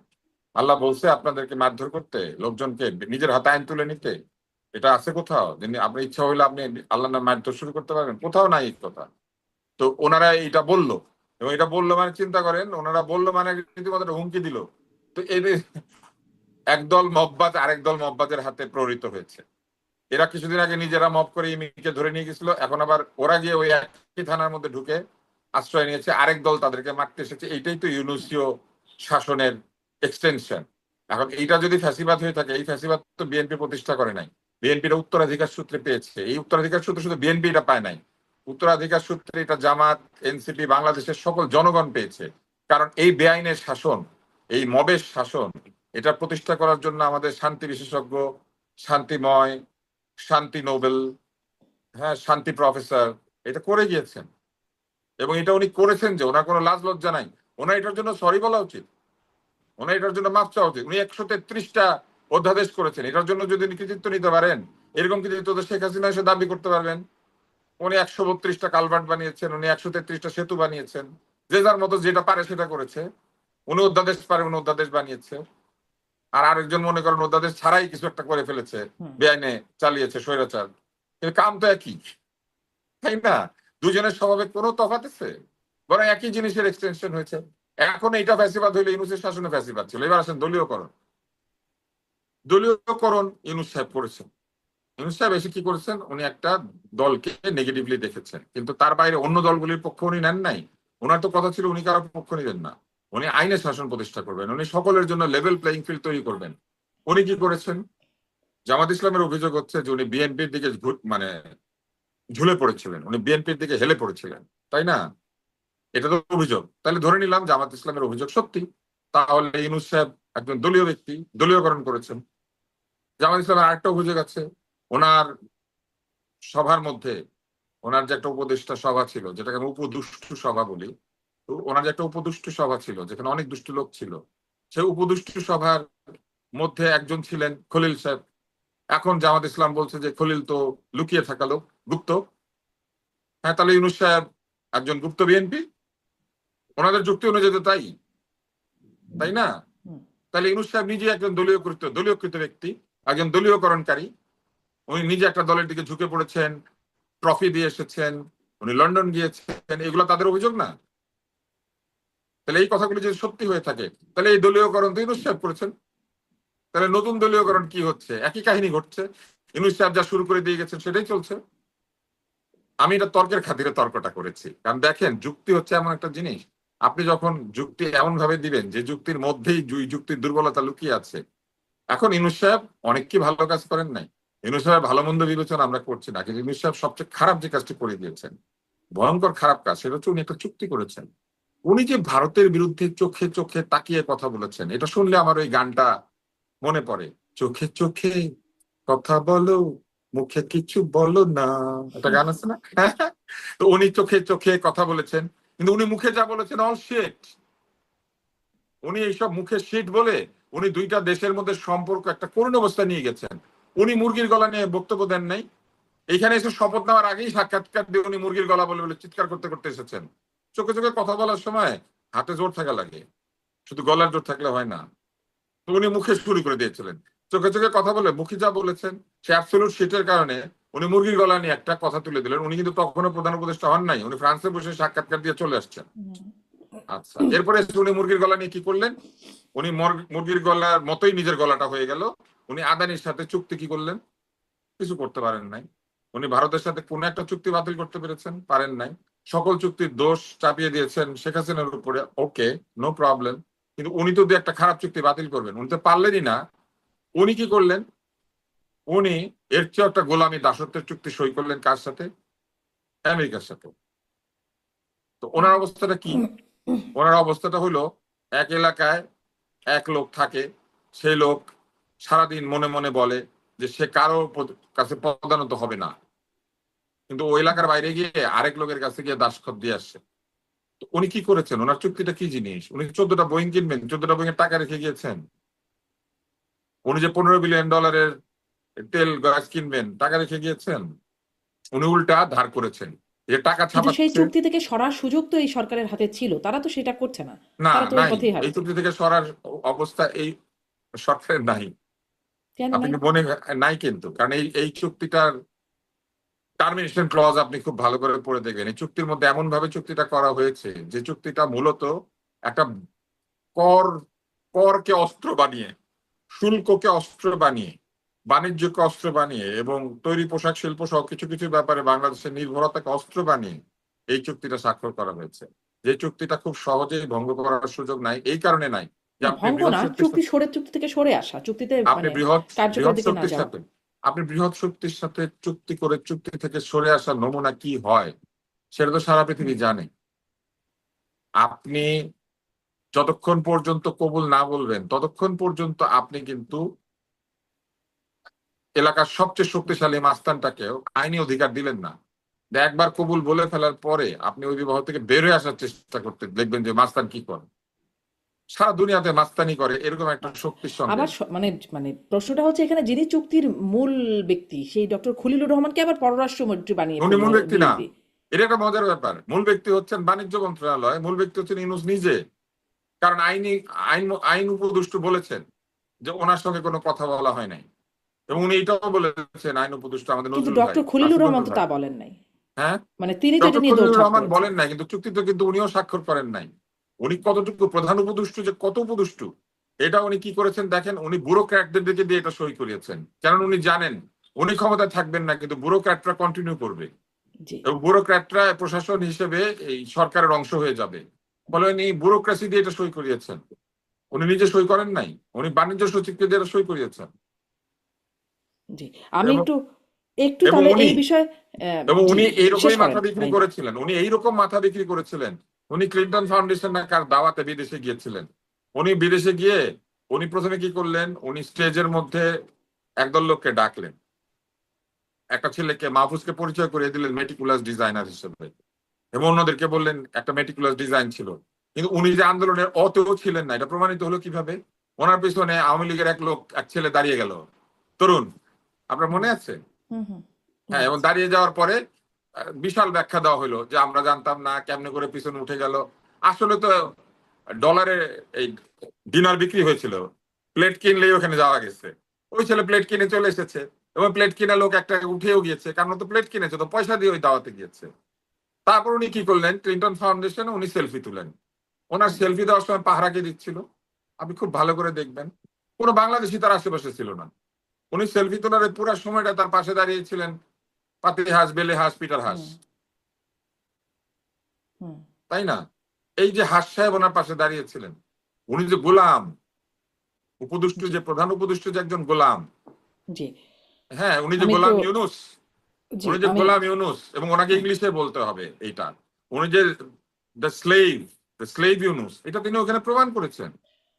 আল্লাহ বলছে আপনাদেরকে মারধর করতে, লোকজনকে নিজের হাতে আইন তুলে নিতে? এটা আছে কোথাও? যিনি আপনার ইচ্ছা হইলে আপনি আল্লাহ নামে মারধর শুরু করতে পারবেন? কোথাও নাই এই কথা। তো ওনারা এটা বললো, এবং এটা বললো মানে চিন্তা করেন, ওনারা বললো মানে রীতিমতো একটা হুমকি দিল। তো এদের একদল মববাজ আরেক দল মববাজের হাতে প্রহৃত হয়েছে। এরা কিছুদিন আগে নিজেরা মব করে ইমিকে ধরে নিয়ে গেছিল, এখন আবার ওরা গিয়ে ওই একই থানার মধ্যে ঢুকে আশ্রয় নিয়েছে, আরেক দল তাদেরকে মারতে এসেছে। এইটাই তো ইউনূসীয় শাসনের এক্সটেনশন। এখন এইটা যদি ফ্যাসিবাদ হয়ে থাকে, এই ফ্যাসিবাদ তো বিএনপি প্রতিষ্ঠা করে নাই, বিএনপিটা উত্তরাধিকার সূত্রে পেয়েছে। এই উত্তরাধিকার সূত্রে শুধু বিএনপি এটা পায় নাই, উত্তরাধিকার সূত্রে এটা জামাত, এনসিপি, বাংলাদেশের সকল জনগণ পেয়েছে। কারণ এই বেআইনের শাসন, এই মবের শাসন, এটা প্রতিষ্ঠা করার জন্য আমাদের শান্তি বিশেষজ্ঞ, শান্তিময়, শান্তি নোবেল, হ্যাঁ শান্তি প্রফেসর এটা করে গিয়েছেন। এবং এটা উনি করেছেন যে ওনার কোনো লাজ লজ্জা নাই। ওনার এটার জন্য সরি বলা উচিত, ওনার এটার জন্য মাফ চাওয়া উচিত। উনি 133টা অধ্যাদেশ করেছেন, এটার জন্য যদি উনি কৃতিত্ব নিতে পারেন, এরকম কৃতিত্ব তো শেখ হাসিনা এসে দাবি করতে পারবেন। উনি 132টা কালভার্ট বানিয়েছেন, উনি 133টা সেতু বানিয়েছেন, যে যার মতো যেটা পারে সেটা করেছে। উনি অধ্যাদেশ পারে, উনি অধ্যাদেশ বানিয়েছে। আর আরেকজন মনে করেন অধ্যাদেশ ছাড়াই কিছু একটা করে ফেলেছে, বেআইনে চালিয়েছে, স্বৈরাচার। কিন্তু কাম তো একই, তাই না? দুজনের স্বভাবে কোনো তফাৎ আছে? বরং একই জিনিসের এক্সটেনশন হয়েছে। এখন এইটা ফ্যাসিবাদ হইলে ইউনূসের শাসনে ফ্যাসিবাদ ছিল। এবার আসেন দলীয়করণ। দলীয়করণ ইউনূস সাহেব করেছেন। ইউনূস সাহেব এসে কি করেছেন, উনি একটা দলকে নেগেটিভলি দেখেছেন, কিন্তু তার বাইরে অন্য দলগুলির পক্ষ উনি নেন নাই। ওনার তো কথা ছিল উনি কারো পক্ষ নিবেন না, উনি আইনের শাসন প্রতিষ্ঠা করবেন, উনি সকলের জন্য লেভেল প্লেইং ফিল্ড তৈরি করবেন। উনি কি করেছেন? জামাত ইসলামের অভিযোগ হচ্ছে যে উনি বিএনপির দিকে মানে ঝুলে পড়েছিলেন, উনি বিএনপির দিকে হেলে পড়েছিলেন, তাই না? এটা তো অভিযোগ। তাহলে ধরে নিলাম জামাত ইসলামের অভিযোগ সত্যি, তাহলে ইউনূস সাহেব একজন দলীয় ব্যক্তি, দলীয়করণ করেছেন। জামাত ইসলামের আরেকটা অভিযোগ আছে, ওনার সভার মধ্যে, ওনার যে একটা উপদেষ্টা সভা ছিল, যেটাকে আমি উপদুষ্টু সভা বলি, তো ওনার যে একটা উপদুষ্টু সভা ছিল যেখানে অনেক দুষ্টু লোক ছিল, সেই উপদুষ্টু সভার মধ্যে একজন ছিলেন খলিল সাহেব। এখন জামাত ইসলাম বলছে যে খলিল তো লুকিয়ে থাকা লোক, গুপ্ত। হ্যাঁ, তাহলে ইউনূস সাহেব একজন গুপ্ত বিএনপি, ওনাদের যুক্তি অনুযায়ী তো তাই, তাই না? তাহলে ইউনূস সাহেব নিজে একজন দলীয়কৃত ব্যক্তি, একজন দলীয়করণকারী। উনি নিজে একটা দলের দিকে ঝুঁকে পড়েছেন, ট্রফি দিয়ে এসেছেন, উনি লন্ডন গিয়েছেন, এগুলো তাদের অভিযোগ না? তাহলে এই কথাগুলো যদি সত্যি হয়ে থাকে, তাহলে এই দলীয়করণ তো ইউনূস সাহেব করেছেন। তাহলে নতুন দলীয়করণ কি হচ্ছে? একই কাহিনী ঘটছে, ইউনূস সাহেব যা শুরু করে দিয়ে গেছেন সেটাই চলছে। আমি এটা তর্কের খাতিরে তর্কটা করেছি, কারণ দেখেন যুক্তি হচ্ছে এমন একটা জিনিস, আপনি যখন যুক্তি এমন ভাবে দিবেন যে যুক্তির মধ্যেই যুক্তির দুর্বলতা লুকিয়ে আছে। এখন ইউনূস সাহেব অনেক কি ভালো কাজ করেন নাই, ইউনূস সাহেব ভালো মন্দ বিবেচনা আমরা করছি না, কিন্তু ইউনূস সাহেব সবচেয়ে খারাপ যে কাজটি করে দিয়েছেন, ভয়ঙ্কর খারাপ কাজ, সেটা হচ্ছে উনি একটা চুক্তি করেছেন। উনি যে ভারতের বিরুদ্ধে চোখে চোখে তাকিয়ে কথা বলেছেন, এটা শুনলে আমার ওই গানটা মনে পড়ে, চোখে চোখে কথা বলো, মুখে কিছু বলো না, একটা গান আছে না? তো উনি চোখে চোখে কথা বলেছেন, কিন্তু উনি মুখে যা বলেছেন অল শিট। উনি এইসব মুখে শিট বলে উনি দুইটা দেশের মধ্যে সম্পর্ক একটা করুণ অবস্থা নিয়ে গেছেন। উনি মুরগির গলা নিয়ে বক্তব্য দেন নাই, এইখানে এসে শপথ নেওয়ার আগেই সাক্ষাৎকার দিয়ে উনি মুরগির গলা বলে বলে চিৎকার করতে করতে এসেছেন। চোখে চোখে কথা বলার সময় হাতে জোর থাকা লাগে, শুধু গলার জোর থাকলে হয় না। তো উনি মুখে শুরু করে দিয়েছিলেন, চোখে চোখে কথা বলে মুখে যা বলেছেন সে অ্যাবসলিউট শিটের কারণে উনি মুরগির গলা নিয়ে একটা কথা তুলে দিলেন। উনি কিন্তু তখনও প্রধান উপদেষ্টা হন নাই, উনি ফ্রান্সে বসে সাক্ষাৎকার দিয়ে চলে আসছেন। আচ্ছা, এরপরে উনি মুরগির গলা নিয়ে কি করলেন? উনি মুরগির গলার মতোই নিজের গলাটা হয়ে গেল। উনি আদানির সাথে চুক্তি কি করলেন? কিছু করতে পারেন নাই। উনি ভারতের সাথে কোন একটা চুক্তি বাতিল করতে পেরেছেন? পারেন নাই। সকল চুক্তির দোষ চাপিয়ে দিয়েছেন শেখ হাসিনার উপরে, ওকে, নো প্রবলেম। কিন্তু উনি তো দু একটা খারাপ চুক্তি বাতিল করবেন, উনি তো পারলেনই না। উনি কি করলেন? উনি এর চেয়ে একটা গোলামী দাসত্বের চুক্তি সই করলেন কার সাথে? আমেরিকার সাথে। তো ওনার অবস্থাটা কি? ওনার অবস্থাটা হলো, এক এলাকায় এক লোক থাকে, সেই লোক সারাদিন মনে মনে বলে যে সে কারো কাছে পদানত হবে না, কিন্তু ওই এলাকার বাইরে গিয়ে আরেক লোকের কাছে গিয়ে দাসখত দিয়ে আসছে। তো উনি কি করেছেন? ওনার চুক্তিটা কি জিনিস? উনি 14টা বোয়িং কিনবেন, 14টা বোয়িং এর টাকা রেখে গিয়েছেন। উনি যে $15 বিলিয়ন তেল গ্যাস কিনবেন, টাকা রেখে গিয়েছেন। উনি উল্টা ধার করেছেন। যে টাকা কিন্তু সেই ছাপাচ্ছে। চুক্তি থেকে সরার সুযোগ তো এই সরকারের হাতে ছিল, তারা তো সেটা করছে না, না, তারা তো ওই নাই, পথেই এই হাঁটছে। চুক্তি থেকে সরার অবস্থা এই সরকারের নাই। কেন আপনি নাই? কি মনে নাই? কিন্তু কারণ এই চুক্তিটার টার্মিনেশন ক্লজ আপনি খুব ভালো করে পড়ে দেখবেন। এই চুক্তির মধ্যে এমন ভাবে চুক্তিটা করা হয়েছে যে চুক্তিটা মূলত একটা কর করকে অস্ত্র বানিয়ে, শুল্ককে অস্ত্র বানিয়ে, বাণিজ্যকে অস্ত্র বানিয়ে এবং তৈরি পোশাক শিল্প সহ কিছু কিছু ব্যাপারে বাংলাদেশের নির্ভরতাকে অস্ত্র বানিয়ে এই চুক্তিটা স্বাক্ষর করা হয়েছে। যে চুক্তিটা খুব সহজেই ভঙ্গ করার সুযোগ নাই, এই কারণে নাই যে না, আপনি ভঙ্গ বৃহৎ না, শক্তির চুক্তি চুক্তি থেকে সরে আসা, চুক্তিতে আপনি মানে বৃহৎ কার্যকরের বৃহৎ দিকে না শক্তির যাওয়া। সাথে আপনি বৃহৎ শক্তির সাথে চুক্তি করে চুক্তি থেকে সরে আসার নমুনা কি হয় সেটা তো সারা পৃথিবী হুম। জানে। আপনি যতক্ষণ পর্যন্ত কবুল না বলবেন ততক্ষণ পর্যন্ত আপনি কিন্তু এলাকার সবচেয়ে শক্তিশালী মাস্তানটাকেও আইনি অধিকার দিলেন না। একবার কবুল বলে ফেলার পরে আপনি ওই বিবাহ থেকে বের হয়ে আসার চেষ্টা করতে দেখবেন যে মাস্তান কি করে। সারা দুনিয়াতে মাস্তানি করে এরকম একটা আচ্ছা, শক্তির সঙ্গে। আবার মানে মানে প্রশ্নটা হচ্ছে এখানে যিনি চুক্তির মূল ব্যক্তি সেই ডক্টর খলিলুর রহমানকে আবার পররাষ্ট্রমন্ত্রী বানিয়ে উনি ফেললো মূল ব্যক্তি না, বিএনপি। এটা একটা মজার ব্যাপার। মূল ব্যক্তি হচ্ছেন বাণিজ্য মন্ত্রণালয়, মূল ব্যক্তি হচ্ছেন ইউনূস নিজে। কারণ আইন আইন উপদেষ্টা বলেছেন যে ওনার সঙ্গে কোনো কথা বলা হয় নাই, এবং উনি এটাও বলেছেন আইন উপদেষ্টা আমাদের কিন্তু নজরুল ভাই, ডক্টর খলিলুর আসিফ রহমান নজরুল তো ভাই। তা বলেন নাই, হ্যাঁ, মানে তিনি তো এটা ডক্টর নিয়ে খলিলুর দৌড়ঝাঁপ রহমান করেছেন। বলেন নাই, কিন্তু চুক্তিতে কিন্তু উনিও স্বাক্ষর করেন নাই। উনি কতটুকু প্রধান উপদেষ্টা, যে কত উপদেষ্টা এটা উনি কি করেছেন দেখেন, উনি ব্যুরোক্র্যাটদের দিকে দিয়ে এটা সই করিয়েছেন। কারণ উনি জানেন উনি ক্ষমতায় থাকবেন না, কিন্তু ব্যুরোক্র্যাটরা কন্টিনিউ করবে জি। এবং ব্যুরোক্র্যাটরা প্রশাসন হিসেবে এই সরকারের অংশ হয়ে যাবে। ফলে উনি ব্যুরোক্রেসি দিয়ে এটা সই করিয়েছেন। উনি নিজে সই করেন নাই, উনি বাণিজ্য সচিবকে দিয়ে এটা সই করিয়েছেন। জি, আমি এবং একটু একটু এবং তাহলে উনি এই বিষয়ে এবং জি উনি শেষ এইরকমই করেন মাথা বিক্রি মাহিন ভাই। করেছিলেন, উনি এইরকম মাথা বিক্রি করেছিলেন। উনি ক্লিন্টন ফাউন্ডেশন না কার দাওয়াতে বিদেশে গিয়েছিলেন। উনি বিদেশে গিয়ে উনি প্রথমে কি করলেন, উনি স্টেজের মধ্যে একদল লোককে ডাকলেন, একটা ছেলেকে মাহফুজকে পরিচয় করিয়ে দিলেন মেটিকুলাস ডিজাইনার হিসেবে, এবং অন্যদেরকে বললেন একটা মেটিকুলাস ডিজাইন ছিল। কিন্তু উনি যে আন্দোলনের অতেও ছিলেন না, এটা প্রমাণিত হলো কিভাবে? ওনার পেছনে আওয়ামী লীগের এক ছেলে দাঁড়িয়ে গেল, তরুণ, আপনার হুম মনে আছে? হুম হুম। হ্যাঁ, মনে এবং আছে। দাঁড়িয়ে যাওয়ার পরে বিশাল ব্যাখ্যা দেওয়া হলো যে আমরা জানতাম না, কেমনে করে পিছনে উঠে গেল। আসলে তো ডলারে এই ডিনার বিক্রি হয়েছিল, প্লেট কিনলেই ওখানে যাওয়া গেছে। ওই ছেলে প্লেট কিনে চলে এসেছে, এবং প্লেট কিনা লোক একটা উঠেও গিয়েছে, কারণ ও তো প্লেট কিনেছে, তো পয়সা দিয়ে ওই দাওয়াতে গিয়েছে। তারপর উনি কি করলেন, ক্লিন্টন ফাউন্ডেশনে উনি সেলফি তুলেন। ওনার হুম সেলফি দেওয়ার সময় পাহারাকে দিচ্ছিল, আপনি খুব ভালো করে দেখবেন, কোনো বাংলাদেশি তার আশেপাশে ছিল না। উনি সেলফি তোলার এই পুরো সময়টা তার পাশে দাঁড়িয়েছিলেন পাতি হাঁস, বেলে হাঁস, পিটার হাঁস, হুম হুম। তাই না? এই যে হাঁস সাহেব ওনার পাশে দাঁড়িয়েছিলেন, উনি যে গোলাম, উপদেষ্টা, জি যে প্রধান উপদেষ্টা যে একজন গোলাম। জি। হ্যাঁ, উনি যে আমি একটু গোলাম ইউনুস, জি উনি যে আমি গোলাম ইউনুস, এবং ওনাকে হুম ইংলিশে বলতে হবে এইটা, উনি যে the slave, the slave Yunus, এটা তিনি ওখানে প্রমাণ করেছেন।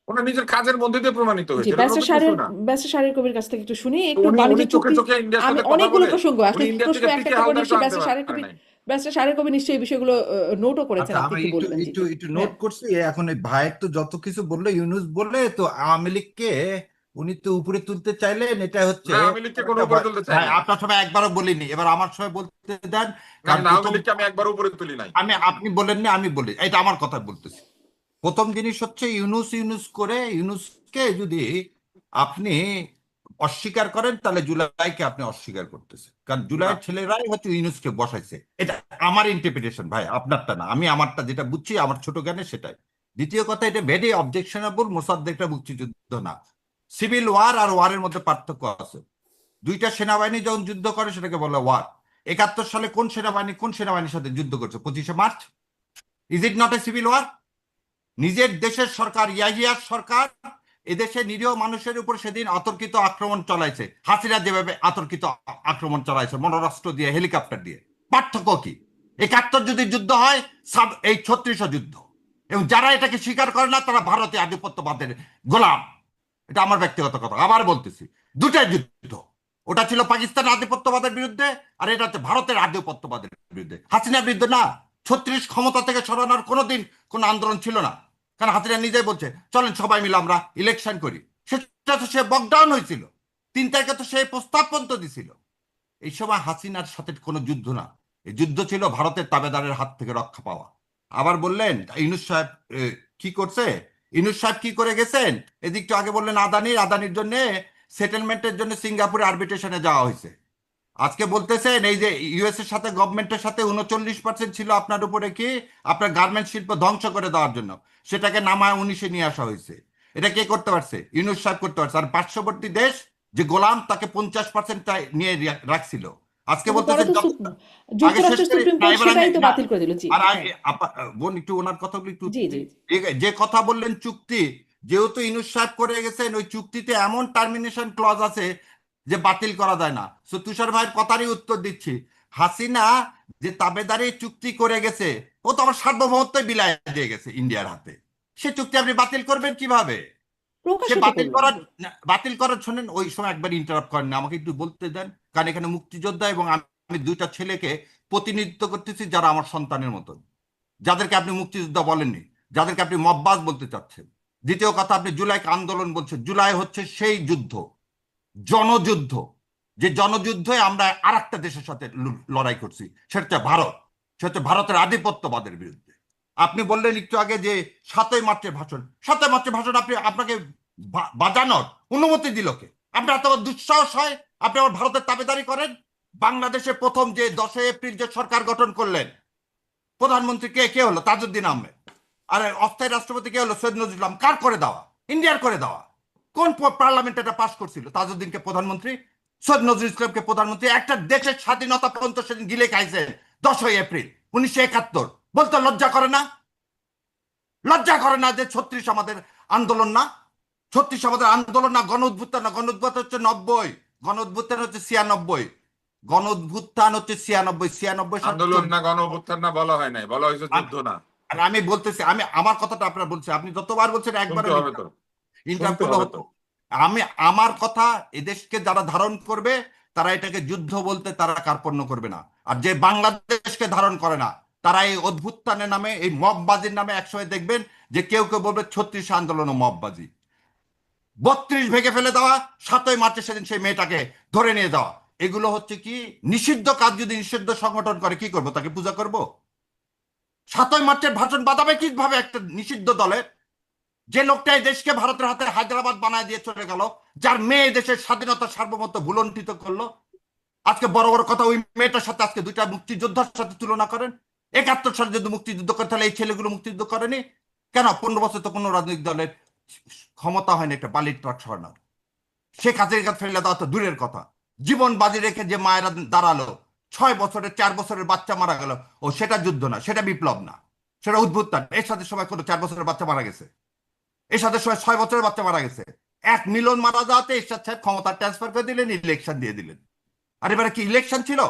ওনার নিজের কাজের মধ্যে দিয়ে প্রমাণিত জি, হয়েছে, এটা নতুন কিছু না। ব্যারিস্টার শাহরিয়ার কবির কাছ থেকে একটু শুনি তো একটু উনি উনি বাণিজ্য চোখে চুক্তি। চোখে ইন্ডিয়ার আমি সাথে কথা অনেকগুলো বলে প্রসঙ্গ উনি আসলে ইন্ডিয়া প্রশ্ন থেকে একটা পিকে একটা করে হালদারকে নিশ্চয়ই আনতে পারে নাই। ব্যারিস্টার শাহরিয়ার কবির নিশ্চয়ই এই বিষয়গুলো নোটও করেছেন, আচ্ছা, আপনি আমরা একটু একটু বলবেন জি একটু জি। একটু নোট হ্যাঁ করছি। এখন এই ভাইয়ের তো যত কিছু বললো, ইউনুস বললে তো আওয়ামী লীগকে উনি তো উপরে তুলতে চাইলেন, এটা হচ্ছে না, আওয়ামী লীগকে কোনো একটা উপরে তুলতে চাই ভাই, নাই। আপনার সময় একবারও বলিনি, এবার আমার সময় বলতে দেন। না কারণ না, আওয়ামী প্রথম, লীগকে আমি একবার উপরে তুলি নাই। আপনি বলেন না, আমি বলি, এটা আমার কথা বলতেছি। প্রথম জিনিস হচ্ছে ইউনুস ইউনুস করে ইউনুসকে যদি আপনি অস্বীকার করেন, তাহলে জুলাইকে আপনি অস্বীকার করতেছেন, কারণ না, জুলাইয়ের ছেলেরাই হচ্ছে ইউনুসকে বসাইছে। এটা আমার ইন্টারপ্রিটেশন ভাই, আপনারটা না। আমি আমারটা যেটা বুঝছি, আমার ছোট জ্ঞানে সেটাই। দ্বিতীয় কথা, এটা ভেরি অবজেকশনেবল, মোসাদ্দেকটা মুক্তিযুদ্ধ না, সিভিল ওয়ার আর ওয়ারের মধ্যে পার্থক্য আছে। দুইটা সেনাবাহিনী যখন যুদ্ধ করে সেটাকে বলে ওয়ার। 71 সালে কোন সেনাবাহিনী কোন সেনাবাহিনীর সাথে যুদ্ধ করছে? 25শে মার্চ। Is it not a civil war? নিজের দেশের সরকার, ইয়াহিয়ার সরকার এদেশে নিরীহ মানুষের উপর সেদিন অতর্কিত আক্রমণ চালাইছে, হাসিনা যেভাবে অতর্কিত আক্রমণ চালাইছে মনোরাষ্ট্র দিয়ে, হেলিকপ্টার দিয়ে। পার্থক্য কি? 71 যদি যুদ্ধ হয়, এই 36 যুদ্ধ। এবং যারা এটাকে স্বীকার করে না, তারা ভারতীয় আধিপত্যবাদের গোলাম। এটা আমার ব্যক্তিগত কথা, আবার বলতেছি। দুটাই যুদ্ধ। ওটা ছিল পাকিস্তান আধিপত্যবাদের বিরুদ্ধে, আর এটা হচ্ছে ভারতের আধিপত্যবাদের বিরুদ্ধে, হাসিনার বিরুদ্ধে না। 36 ক্ষমতা থেকে সরানোর কোনোদিন কোন আন্দোলন ছিল না, কারণ হাসিনা নিজেই বলছে চলেন সবাই মিলে আমরা ইলেকশন করি। সেটা তো সে বকডাউন হয়েছিল। 3 তারিখে তো সে প্রস্তাব পর্যন্ত দিছিল। এই সময় হাসিনার সাথে কোনো যুদ্ধ না, এই যুদ্ধ ছিল ভারতের তাবেদারের হাত থেকে রক্ষা পাওয়া। আবার বললেন ইউনূস সাহেব কি করছে, ইউনূস সাহেব কি করে গেছেন, এদিকটা আগে বললেন আদানির জন্য সেটেলমেন্টের জন্য সিঙ্গাপুরে আরবিট্রেশনে যাওয়া হয়েছে। আজকে বলতেছেন এই যে ইউএস এর সাথে গভর্নমেন্টের সাথে 39% ছিল আপনার উপরে কি আপনার গার্মেন্ট শিল্প ধ্বংস করে দেওয়ার জন্য, সেটাকে নামায় 19-এ নিয়ে আসা হয়েছে। এটা কে করতে পারছে? ইউনূস সাহেব করতে পারছে। আর পার্শ্ববর্তী দেশ যে গোলাম তাকে 50% নিয়ে রাখছিল, আজকে কিন্তু পরে বলতেছে তো আগে শেষ যুক্তরাষ্ট্রের করে সুপ্রিম না, কোর্ট এবার আমি সেটাই তো না বাতিল করে দিল। জি আর হ্যাঁ। বোন একটু ওনার কথাগুলো একটু জি জি যে কথা বললেন চুক্তি, যেহেতু ইউনূস সাহেব করে গেছেন ওই চুক্তিতে এমন টার্মিনেশন ক্লজ আছে যে বাতিল করা যায় না। সো তুষার ভাইয়ের কথারই উত্তর দিচ্ছি, হাসিনা যে তাবেদারি চুক্তি করে গেছে ও তো আমার সার্বভৌমত্ব বিলাই দিয়ে গেছে ইন্ডিয়ার হাতে, সে চুক্তি আপনি বাতিল করবেন কিভাবে? সে প্রকাশিত বাতিল করলো। করার শোনেন, ওই সময় একবার ইন্টারাপ্ট করেন না, আমাকে একটু বলতে দেন, কারণ এখানে মুক্তিযোদ্ধা এবং আমি দুইটা ছেলেকে প্রতিনিধিত্ব করতেছি যারা আমার সন্তানের মতন, যাদেরকে আপনি মুক্তিযোদ্ধা বলেননি, যাদেরকে আপনি মব্বাজ বলতে চাচ্ছেন। দ্বিতীয় কথা, আপনি জুলাইকে আন্দোলন বলছেন, জুলাই হচ্ছে সেই যুদ্ধ, জনযুদ্ধ, যে জনযুদ্ধে আমরা আর একটা দেশের সাথে লড়াই করছি, সেটা হচ্ছে ভারত, সেটা হচ্ছে ভারতের আধিপত্যবাদের বিরুদ্ধে। আপনি বললেন একটু আগে যে 7ই মার্চের ভাষণ, 7ই মার্চের ভাষণ আপনাকে বাজানোর অনুমতি দিল কে? আপনার এত দুঃসাহস হয় আপনি আবার ভারতের তাবেদারি করেন? বাংলাদেশে প্রথম যে 10ই এপ্রিল যে সরকার গঠন করলেন, প্রধানমন্ত্রী কে হলো? তাজউদ্দিন আহমেদ। আর অস্থায়ী রাষ্ট্রপতি কে হলো? সৈয়দ নজরুল ইসলাম। কার করে দেওয়া? ইন্ডিয়ার করে দেওয়া। কোন পার্লামেন্ট এটা পাশ করছিল? তাজউদ্দিনকে প্রধানমন্ত্রী, সৈয়দ নজরুল ইসলামকে প্রধানমন্ত্রী। একটা দেশের স্বাধীনতা পর্যন্ত সেদিন গিলে খাইছে 10ই এপ্রিল 1971। বলতে লজ্জা করে না? লজ্জা করে না যে 36 আমাদের আন্দোলন না? 36 আমাদের আন্দোলন না, গণ উদ্ভুত্থান না। গণ উদ্ভুত্থান হচ্ছে 90, গণ উদ্ভুত্থান হচ্ছে 96, গণ উদ্ভুত্থান হচ্ছে 96 আন্দোলন না গণ অভ্যুত্থান না বলা হয় নাই, বলা হয়েছে যুদ্ধ না। আর আমি বলতেছি, আমি আমার কথাটা আপনার বলছি, আপনি যতবার বলছেন একবারে শুনতে হবে তো, ইন্টারাপ্ট শুনতে করলে হবে হতো। তো। আমি আমার কথা, এদেশকে যারা ধারণ করবে তারা এটাকে যুদ্ধ বলতে তারা কার্পণ্য করবে না। আর যে বাংলাদেশকে ধারণ করে না তারা এই অভ্যুত্থানের নামে, এই মববাজির নামে একসময় দেখবেন যে কেউ কেউ বলবে 36 আন্দোলন ও মববাজি। 32 ভেঙে ফেলে দেওয়া, 7ই মার্চে সেদিন সেই মেয়েটাকে ধরে নিয়ে যাওয়া, এগুলো হচ্ছে কি নিষিদ্ধ কাজ। যদি নিষিদ্ধ সংগঠন করে কি করব? তাকে পূজা করব? 7ই মার্চের ভাষণ বাদাবে কিভাবে একটা নিষিদ্ধ দলের? যে লোকটা এই দেশকে ভারতের হাতে হায়দ্রাবাদ বানায় দিয়ে চলে গেল, যার মেয়ে দেশের স্বাধীনতা সার্বভৌমত্ব ভুলণ্ঠিত করলো, আজকে বড় বড় কথা ওই মেয়েটার সাথে আজকে দুইটা মুক্তিযোদ্ধার সাথে তুলনা করেন। 71 সালে যদি মুক্তিযুদ্ধ করে তাহলে এই ছেলেগুলো মুক্তিযুদ্ধ করেনি কেন? 15 বছর তো কোনো রাজনৈতিক দলের ক্ষমতা হয়নি একটা বালির ট্রাক সরানোর। শেখ হাসিনাকে ফেলে দেওয়া তো দূরের কথা, জীবন বাজি রেখে যে মায়েরা দাঁড়ালো, 6 বছরের 4 বছরের বাচ্চা মারা গেল, ও সেটা যুদ্ধ না, সেটা বিপ্লব না, সেটা উদ্ভুত্থান। এর সাথে সময় কোনো 4 বছরের বাচ্চা মারা গেছে, এর সাথে সময় 6 বছরের বাচ্চা মারা গেছে। এক মিলন মারা যাওয়াতে এরশাদ সাহেব ক্ষমতা ট্রান্সফার করে দিলেন, ইলেকশন দিয়ে দিলেন। আর এবারে কি ইলেকশন ছিল?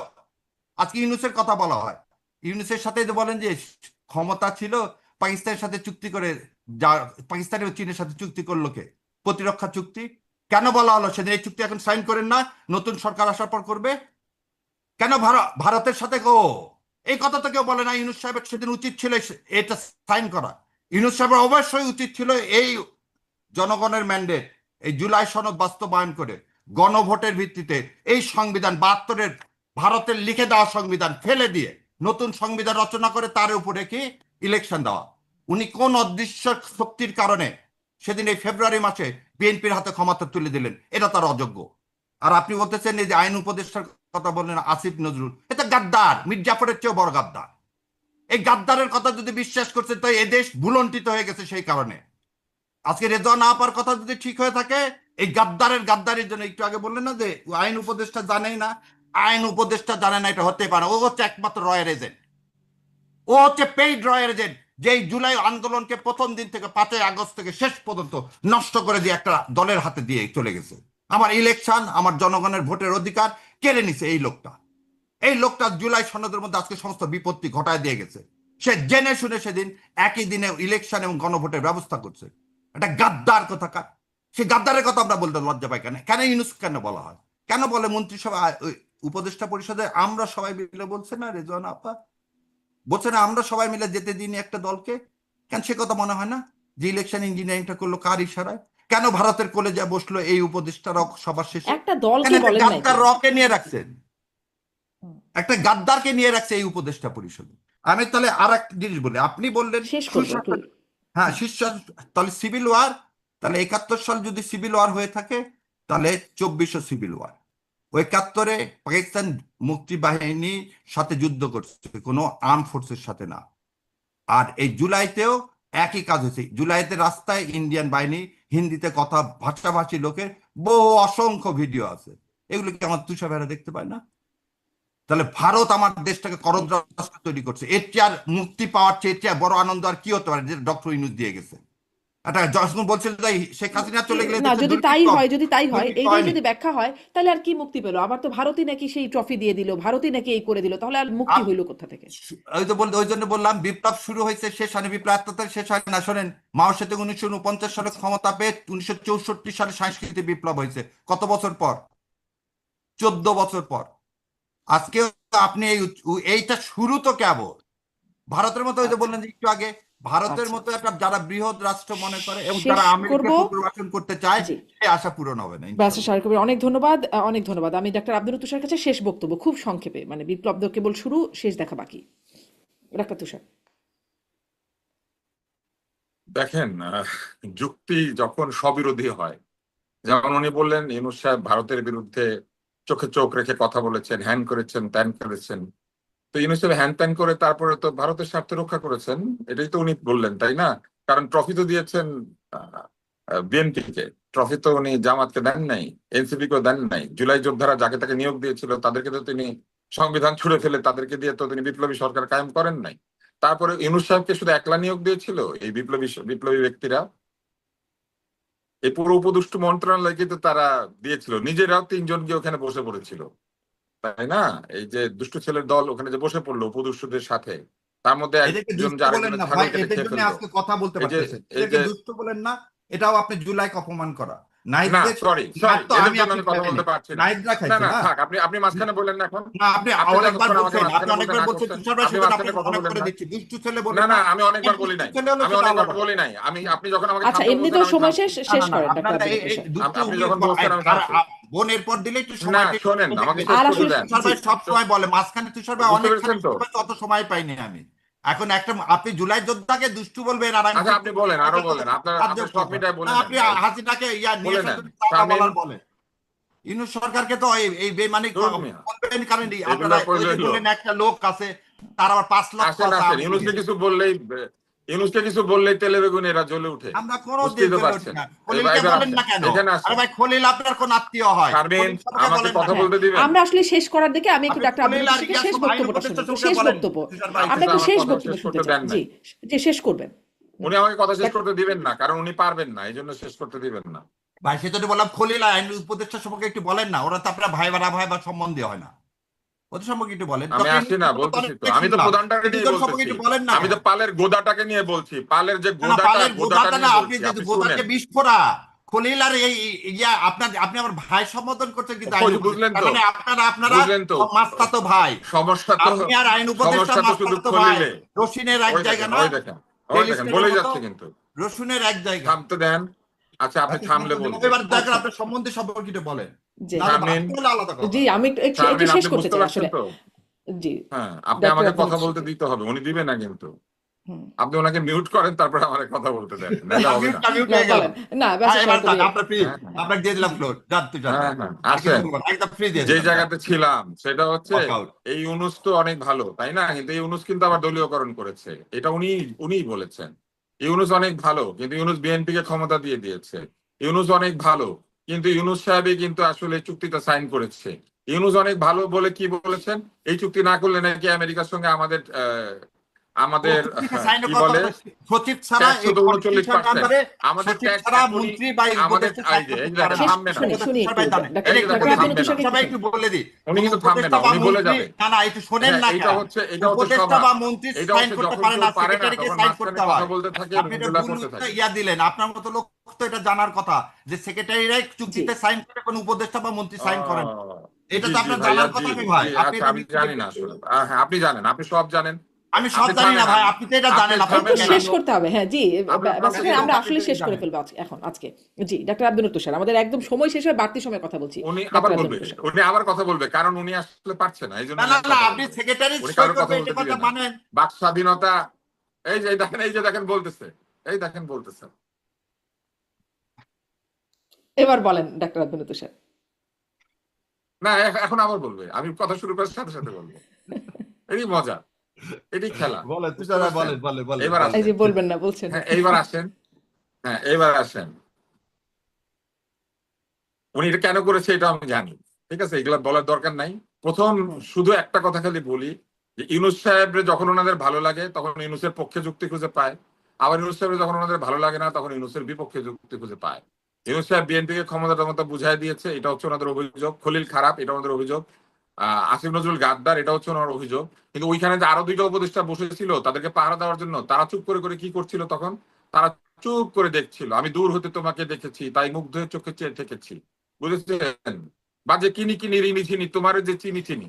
আজকে ইউনূসের কথা বলা হয়, ইউনূসের সাথে যে বলেন যে ক্ষমতা ছিল পাকিস্তানের সাথে চুক্তি করে, যা পাকিস্তান এবং চীনের সাথে চুক্তি করলো কে? প্রতিরক্ষা চুক্তি। কেন বলা হলো সেদিন এই চুক্তি এখন সাইন করেন না, নতুন সরকার আসার পর করবে? কেন ভারতের সাথে এই কথা তো কেউ বলে না। ইউনূস সাহেবের সেদিন উচিত ছিল এটা সাইন করা। ইউনূস সাহেবের অবশ্যই উচিত ছিল এই জনগণের ম্যান্ডেট, এই জুলাই সনদ বাস্তবায়ন করে গণভোটের ভিত্তিতে এই সংবিধান 72-এর ভারতের লিখে দেওয়া সংবিধান ফেলে দিয়ে নতুন সংবিধান রচনা করে তার উপরে কি ইলেকশন দেওয়া। উনি কোন অদৃশ্য শক্তির কারণে সেদিন এই ফেব্রুয়ারি মাসে বিএনপির হাতে ক্ষমতা তুলে দিলেন? এটা তার অযোগ্য। আর আপনি বলতেছেন এই যে আইন উপদেষ্টার কথা বললেন আসিফ নজরুল, এটা গাদ্দার, মীর জাফরের চেয়েও বড় গাদ্দার। এই গাদ্দারের কথা যদি বিশ্বাস করছেন তো এদেশ ভুলণ্ঠিত হয়ে গেছে। সেই কারণে আজকে রেজওয়ান আপার কথা যদি ঠিক হয়ে থাকে, এই গাদ্দারের জন্য, একটু আগে বললেন না যে আইন উপদেষ্টা জানেই না, আইন উপদেষ্টা জানে না, এটা হতে পারে। ও হচ্ছে একমাত্র রয়ের এজেন্ট, ও হচ্ছে পেইড রয়ের এজেন্ট, যে জুলাই আন্দোলনকে প্রথম দিন থেকে 5ই আগস্ট থেকে শেষ পর্যন্ত নষ্ট করে দিয়ে একটা দলের হাতে দিয়ে চলে গেছে। আমার ইলেকশন, আমার জনগণের ভোটের অধিকার কেড়ে নিছে এই লোকটা। এই লোকটা জুলাই সনদের মধ্যে আজকে সমস্ত বিপত্তি ঘটায় দিয়ে গেছে। সে জেনে শুনে সেদিন একই দিনে ইলেকশন এবং গণভোটের ব্যবস্থা করছে। একটা গাদ্দার কথাকার। সে গাদ্দারের কথা আমরা বলতে লজ্জা পাই কেন? কেন ইউনূস কেন বলা হয়? কেন বলে মন্ত্রিসভা উপদেষ্টা পরিষদে আমরা সবাই মিলে বলছে না, রেজওয়ানা আপা বলছে না আমরা সবাই মিলে যেতে দিন একটা দলকে? কেন সে কথা মনে হয় না যে ইলেকশন ইঞ্জিনিয়ারিংটা করলো কার ইশারায়? কেন ভারতের কলেজে বসলো এই উপদেষ্টা সবার শেষে? একটা কেন দলকে বলেন নাই তো। গাদ্দার রকে নিয়ে রাখছেন? একটা গাদ্দারকে নিয়ে রাখছে এই উপদেষ্টা পরিষদে। আমি তাহলে আর এক জিনিস বলি, আপনি বললেন শেষ করবো একটু। সুশাসন, হ্যাঁ শীর্ষ, তাহলে সিভিল ওয়ার, তাহলে 71 সাল যদি সিভিল ওয়ার হয়ে থাকে তাহলে 2400 সিভিল ওয়ার। ওই 71-এ পাকিস্তান মুক্তি বাহিনীর সাথে যুদ্ধ করছে, কোনো আর্ম ফোর্সের সাথে না। আর এই জুলাইতেও একই কাজ হয়েছে, জুলাইতে রাস্তায় ইন্ডিয়ান বাহিনী হিন্দিতে কথা ভাষাভাষী লোকের বহু অসংখ্য ভিডিও আছে, এগুলো কি আমার তুষার ভাইরা দেখতে পায় না? তাহলে ভারত আমার দেশটাকে করদ রাষ্ট্র তৈরি করছে, এর চেয়ে আর মুক্তি পাওয়ার চেয়ে এর চেয়ে বড় আনন্দ আর কি হতে পারে, যেটা ডক্টর ইউনূস দিয়ে গেছে। একটা যখন বলছিল যে শেখ হাসিনা চলে গেলে না, দেশে যদি তাই দুর্ভিক্ষ হয়, যদি তাই হয়, দুর্ভিক্ষ এইটাই হয়নি। যদি ব্যাখ্যা হয়, তাহলে আর কি মুক্তি পেলো? আবার তো ভারতই নাকি সেই ট্রফি দিয়ে দিল, ভারতই নাকি এই করে দিল, তাহলে আর মুক্তি হইলো কোথা থেকে? ওই তো ওই জন্য বললাম বিপ্লব শুরু হয়েছে, শেষ হয়নি, বিপ্লব আত্মহত্যা শেষ হয় না। শোনেন, মাও সেতুং 1949 সালে ক্ষমতা পেয়ে 1964 সালে সাংস্কৃতিক বিপ্লব হয়েছে, কত বছর পর? 14 বছর পর। আজকে আপনি এইটা শুরু তো কেবল ভারতের মতো, ওই যে আচ্ছা, বললেন যে একটু আগে, ভারতের আচ্ছা, মতো একটা যারা বৃহৎ রাষ্ট্র মনে করে এবং শেষ যারা আমেরিকা করব। পুনর্বাসন করতে চায়, জি, সে আশা পূরণ হবে না ব্যারিস্টার ইনশাল্লাহ। শাহরিয়ার কবির, অনেক ধন্যবাদ, অনেক ধন্যবাদ। আমি ডাক্তার আব্দুল তুষার কাছে শেষ বক্তব্য খুব সংক্ষেপে, মানে বিপ্লব তো কেবল শুরু, শেষ দেখা বাকি। ডাক্তার তুষার। দেখেন, যুক্তি যখন স্ববিরোধী হয়, যেমন উনি বললেন ইউনূস সাহেব ভারতের বিরুদ্ধে চোখে চোখ রেখে কথা বলেছেন, হ্যান করেছেন, ত্যান করেছেন। তো ইউনূস সাহেব হ্যান ত্যান করে তারপরে তো ভারতের স্বার্থ রক্ষা করেছেন, এটাই তো উনি বললেন, তাই না? কারণ ট্রফি তো দিয়েছেন বিএনপিকে, ট্রফি তো উনি জামাতকে দেন নাই, এনসিপি কেও দেন নাই। জুলাই যোদ্ধারা যাকে তাকে নিয়োগ দিয়েছিল তাদেরকে তো তিনি সংবিধান ছুঁড়ে ফেলে তাদেরকে দিয়ে তো তিনি বিপ্লবী সরকার কায়েম করেন নাই। তারপরে ইউনূস সাহেবকে শুধু একলা নিয়োগ দিয়েছিল এই বিপ্লবী বিপ্লবী ব্যক্তিরা? এই পুরো উপদেষ্টা মন্ত্রণালয় কিন্তু তারা দিয়েছিল, নিজেরাও 3 জন গিয়ে ওখানে বসে পড়েছিল, তাই না? এই যে দুষ্ট ছেলের দল ওখানে যে বসে পড়লো উপদেষ্টাদের সাথে, তার মধ্যে এদেরকে একজন দুষ্ট যে বলেন আরেকজনের না ছাগল ভাই, কেটে এদের খেয়ে জন্য ফেললো। আজকে কথা বলতে এই যে পারতেছে, এই এদেরকে যে দুষ্ট বলেন না, এটাও আপনি জুলাইকে অপমান করা। না, নাহিদদের সরি মার সরি, তো এদের আমি জন্য আপনি আমি কথা খাইনি, বলতে পারছি না। নাহিদরা না খাইছে না না। থাক, আপনি মাঝখানে বললেন না এখন। না, আপনি আপনি অনেকবার যতক্ষণ আমাকে বলছেন, আপনি মাঝখানে বলতে অনেকবার না বলছেন করছেন, তুষার ভাই, আপনি সেজন্য মাঝখানে আপনাকে কথা অনেক বলেন করে না। দিচ্ছি, দুষ্টু ছেলে না বলেন না, না। আমি অনেকবার বলি দুষ্টু নাই, ছেলে হলো আমি সেটা অনেকবার আলাদা বলি কথা। নাই। আপনি যখন আমাকে আচ্ছা, থামতে বলছেন এমনিতেও আমি সময় শেষ, থামছি। না শেষ না না, করেন ডাক্তার আপনারা আব্দুল এই তুষার। দুষ্টু আপনি যখন বলছেন আমি আর থামছি। বোন এরপর দিলে একটু না সময় পেয়ে শোনেন, আমাকে দেখবেন। শেষ আর করতে আসলে, দেন। তুষার জি, ভাই সব সময় বলে, মাঝখানে তুষার ভাই বুঝতে অনেকখানি পেরেছেন তো? বলতে, অত সময় পাইনি আমি। এখন একটা আপনি জুলাই যোদ্ধাকে দুষ্টু বলবেন আর আমি আচ্ছা আপনি বলেন, আরো বলেন, আপনার আপনার সব কথা মিটায় না, বলে নেন আপনি ভাই, হাসিনাকে ইয়া নিয়ে বলে আসার নেন। জন্য তা শামীম, বলার বলে। ইউনূস সরকারকে তো এই বেমানি ধুর মিয়া, বলবেন, কারণ এগুলা আপনারা ওই কইলে যে হইলো? বললেন একটা লোক আছে, তার আবার 5 লক্ষ আসেন আছে আসেন, আওয়ামী ইউনূসকে লীগের। কিছু বললেই, ইউনূসকে কিছু বললেই তেলে বেগুনে এরা জ্বলে উঠে, আমরা কোনো দিন বুঝতেই তো চলে উঠি পারছেন। না। এবার খলিলকে এবার বলেন আসেন, না কেন? এখানে আরে আসেন। ভাই, খলিল আপনার কোন আত্মীয় হয়? শারমিন, খলিল সাহেবকে আমাকে বলেন না কথা কেন? বলতে দিবেন? আমরা আসলে শেষ করার দিকে আমি একটু আপনি ডাক্তার আব্দুল খলিল আর তুষারকে শেষ বক্তব্যটা উপদেষ্টা শুনি, সবকে শেষ বলেন বক্তব্য। তুষার ভাই। আপনি আমরা তো একটু আমার শেষ কথা বক্তব্য শেষ শুনতে করতে চাই, দেন জি, নাই। যে শেষ করবেন। উনি আমাকে কথা শেষ করতে দিবেন না, কারণ উনি পারবেন না, এই জন্য শেষ করতে দিবেন না। ভাই সেটা বললাম, খলিল আইন উপদেষ্টা সম্পর্কে একটু বলেন না, ওরা তো আপনার ভাই বা সম্বন্ধে হয় না, ওদের সম্পর্কে একটু বলেন। আমি ডক্টর আসছি না, ইউনূস তো বলতেছি তো, অনেক আমি তো শুনলাম, প্রধানটাকে এই নিয়ে দুজন সম্পর্কে বলতেছি। একটু বলেন না আমি কেন? তো পালের গোদাটাকে নিয়ে বলছি, পালের যে না না, পালের গোদাটা গোদাটা না, নিয়ে আপনি বলছি, যদি আপনি গোদার শুনেন। যে বিস্ফোরা, খলিল আর এই ইয়া আপনার, আপনি আমার ভাই সম্বোধন করছেন কিন্তু ওই আইন যে উপদেষ্টা, বুঝলেন তার তো, মানে আপনারা বুঝলেন তো, মাস্তাতো ভাই। সমস্যা তো, আপনি আর আইন উপদেষ্টা সমস্যা তো শুধু মাস্তাতো ভাই। খলিলে। রসুনের এক ওই জায়গা দেখেন, না, ওই দেখেন, ওই দেখেন, টেলিস্কোপের বলেই মতো যাচ্ছে কিন্তু। রসুনের এক জায়গা। থামতে দেন। আচ্ছা আপনি আচ্ছা, থামলে বলবো। এবার দয়া করে আচ্ছা, আপনার সম্বন্ধে সম্পর্কিত বলেন, জি, নাহলে শারমিন, বাকি হলে আলাদা জি, কথা। আমি একটু একটু একটু শারমিন, শেষ আপনি করতে বুঝতে চাই পারছেন আসলে, তো? জি, হ্যাঁ, আপনি ডাক্তার আমাকে আব্দুল কথা তুষার, বলতে জি, দিতে হবে, উনি দিবে না কিন্তু। হুম। আপনি ওনাকে মিউট করেন, তারপরে আমাকে কথা বলতে দেন, নাহলে হবে না। মিউট না হয়ে গেল। বলেন, না হ্যাঁ, ব্যারিস্টার এবার শাহরিয়ার থাক, কবির, আপনার ফ্রি, হ্যাঁ হ্যাঁ আপনাকে দিয়ে দিলাম জি, ফ্লোর, যান তুষার ভাই, হ্যাঁ হ্যাঁ, আর কিছু আসেন। বলবো না, একদম ফ্রি দিয়ে যে দিলাম, যান, জায়গাতে ছিলাম সেটা হচ্ছে, ওয়ার্কআউট। এই ইউনূস তো অনেক ভালো, তাই না? কিন্তু এই ইউনূস কিন্তু আবার দলীয়করণ করেছে, এটা উনিই বলেছেন। ইউনূস অনেক ভালো, কিন্তু ইউনূস বিএনপি কে ক্ষমতা দিয়ে দিয়েছে। ইউনূস অনেক ভালো, কিন্তু ইউনূস সাহেবই কিন্তু আসলে চুক্তিটা সাইন করেছে। ইউনূস অনেক ভালো বলে কি বলেছেন, এই চুক্তি না করলে নাকি আমেরিকার সঙ্গে আমাদের ও আমাদের চুক্তিতে সাইন কি করার বলে, কথা, সচিব ছাড়া ট্যাক্স এই হতো কনস্টিটিউশন 39%। নাম্বারে আমাদের সচিব ট্যাক্স ছাড়া এখনই, মন্ত্রী বা আমাদের উপদেষ্টা সাইন এই করতে যে পারে দেখেন, না। শেষ থামবে না। শুনি, এটা শুনি তুষার একটু ভাই জানে, ডাক্তার এটা এই যে একটু দেখেন, ডাক্তার বলে আব্দুল দিই, থামবে না। তুষারকে তুষার একটু ভাই শুনি, একটু বলে দিই, উনি কোন কিন্তু থামবে উপদেষ্টা না, বা উনি বলে মন্ত্রী, যাবে। না না একটু শোনেন হ্যাঁ, না এইটা কেন, হচ্ছে, এটা হচ্ছে উপদেষ্টা স্বভাব। বা মন্ত্রী এটা সাইন হচ্ছে করতে যখন পারে কেউ না, পারে না সেক্রেটারিকে তখন সাইন মাঝখানে করতে কথা হয়। বলতে থাকে, আপনি এটা রুমগুলা ভুল করতে থাকে। ইয়া দিলেন, আপনার মতো লোক তো এটা জানার কথা যে সেক্রেটারিরাই জি, চুক্তিতে সাইন করে, কোন উপদেষ্টা বা মন্ত্রী সাইন করেন। আহ, এটা জি তো জি আপনার ভাইয়া, জানার জি কথা, আমি ভাই, জি, আপনি আচ্ছা এটা আমি জানি না আসলে। হ্যাঁ, আপনি জানেন, আপনি সব জানেন, আমি সব আপনি জানি না থামেন, ভাই, আপনি তো এটা জানেন, আপনি আপনার একটু থামেন তো না। শেষ করতে হবে। হ্যাঁ জি, আপনার ব্যাস থামেন আমরা না। আসলে শেষ করে জানেন। ফেলবো আজকে। জি, ডাক্তার আব্দুল তুষার, আমাদের একদম সময় শেষ হয়ে বাড়তি সময় কথা বলছি। উনি আবার ডাক্তার আব্দুল বলবে, তুষার, উনি আবার কথা বলবে, কারণ উনি আসলে পারছে না, এই জন্য না উনি না আর না, কথা আপনি বলবে। সেক্রেটারি উনি সই কারোর কথা করবে বলতে এটা কথা দিবে না। মানেন। বাক স্বাধীনতা, এই যে দেখেন বলতেছে। এবার বলেন ডাক্তার আব্দুল তুষার। না, এখন আবার বলবে, আমি কথা শুরু করার সাথে সাথে বলবো। এটাই মজা, এটাই খেলা, বলেন বুঝতে তুষার ভাই, পারছেন? বলেন বলেন বলেন এবার বলেন। এই যে আসেন। বলবেন না বলছেন। হ্যাঁ এইবার আসেন। হ্যাঁ এইবার আসেন। উনি এটা কেন করেছে এটা আমি জানি, ঠিক আছে, এগুলা বলার দরকার নাই। প্রথম হুম, শুধু একটা কথা খালি বলি, যে ইউনূস সাহেবরে যখন ওনাদের ভালো লাগে তখন ইউনূসের পক্ষে যুক্তি খুঁজে পায়, আবার ইউনূস সাহেবের যখন ওনাদের ভালো লাগে না তখন ইউনূসের বিপক্ষে যুক্তি খুঁজে পায়। ইউনূস সাহেব বিএনপিকে ক্ষমতা টমতা বুঝাই দিয়েছে, এটা হচ্ছে ওনাদের অভিযোগ। খলিল খারাপ, এটা ওনাদের অভিযোগ। আসিফ নজরুল গাদ্দার, এটা হচ্ছে ওনার অভিযোগ। কিন্তু ওইখানে যে আরো দুইটা উপদেষ্টা বসেছিল তাদেরকে পাহারা দেওয়ার জন্য, তারা চুপ করে করে কি করছিল তখন? তারা চুপ করে দেখছিল। আমি দূর হতে তোমাকে দেখেছি, তাই মুগ্ধ হয়ে চোখে চেয়ে থেকেছি, বুঝেছেন? বা যে কিনি কিনি রিনি চিনি, তোমার যে চিনি চিনি,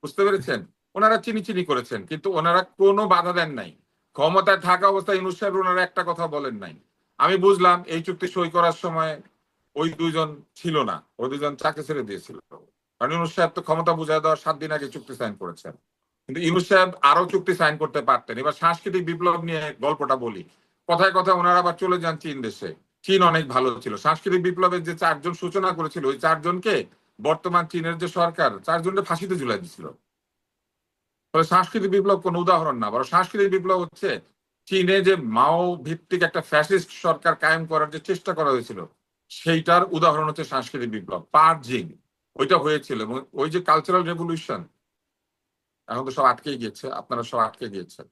বুঝতে পেরেছেন? ওনারা চিনি চিনি করেছেন, কিন্তু ওনারা কোনো বাধা দেন নাই। ক্ষমতায় থাকা অবস্থায় ইউনূস সাহেব ওনারা একটা কথা বলেন নাই। আমি বুঝলাম এই চুক্তি সই করার সময় ওই দুইজন ছিল না, ওই দুইজন চাকরি ছেড়ে দিয়েছিল। কারণ ইউনূস সাহেব তো ক্ষমতা বুঝায় দেওয়ার 7 দিন আগে চুক্তি সাইন করেছেন। কিন্তু ইউনূস সাহেব আরো চুক্তি সাইন করতে পারতেন। এবার সাংস্কৃতিক বিপ্লব নিয়ে গল্পটা বলি। কথায় কথায় ওনারা আবার চলে যান চীন দেশে। চীন অনেক ভালো ছিল। সাংস্কৃতিক বিপ্লবের যে 4 জন সূচনা করেছিল, ওই 4 জনকে বর্তমান চীনের যে সরকার 4 জনকে ফাঁসিতে ঝুলাই দিছিল। ফলে সাংস্কৃতিক বিপ্লব কোন উদাহরণ না, বরং সাংস্কৃতিক বিপ্লব হচ্ছে চীনে যে মাও ভিত্তিক একটা ফ্যাসিস্ট সরকার কায়েম করার যে চেষ্টা করা হয়েছিল, সেইটার উদাহরণ হচ্ছে সাংস্কৃতিক বিপ্লব, পার্জিং। ওইটা হয়েছিল, এবং ওই যে কালচারাল রেভলিউশন, এখন তো সব আটকে গিয়েছে, আপনারা সব আটকে গিয়েছেন।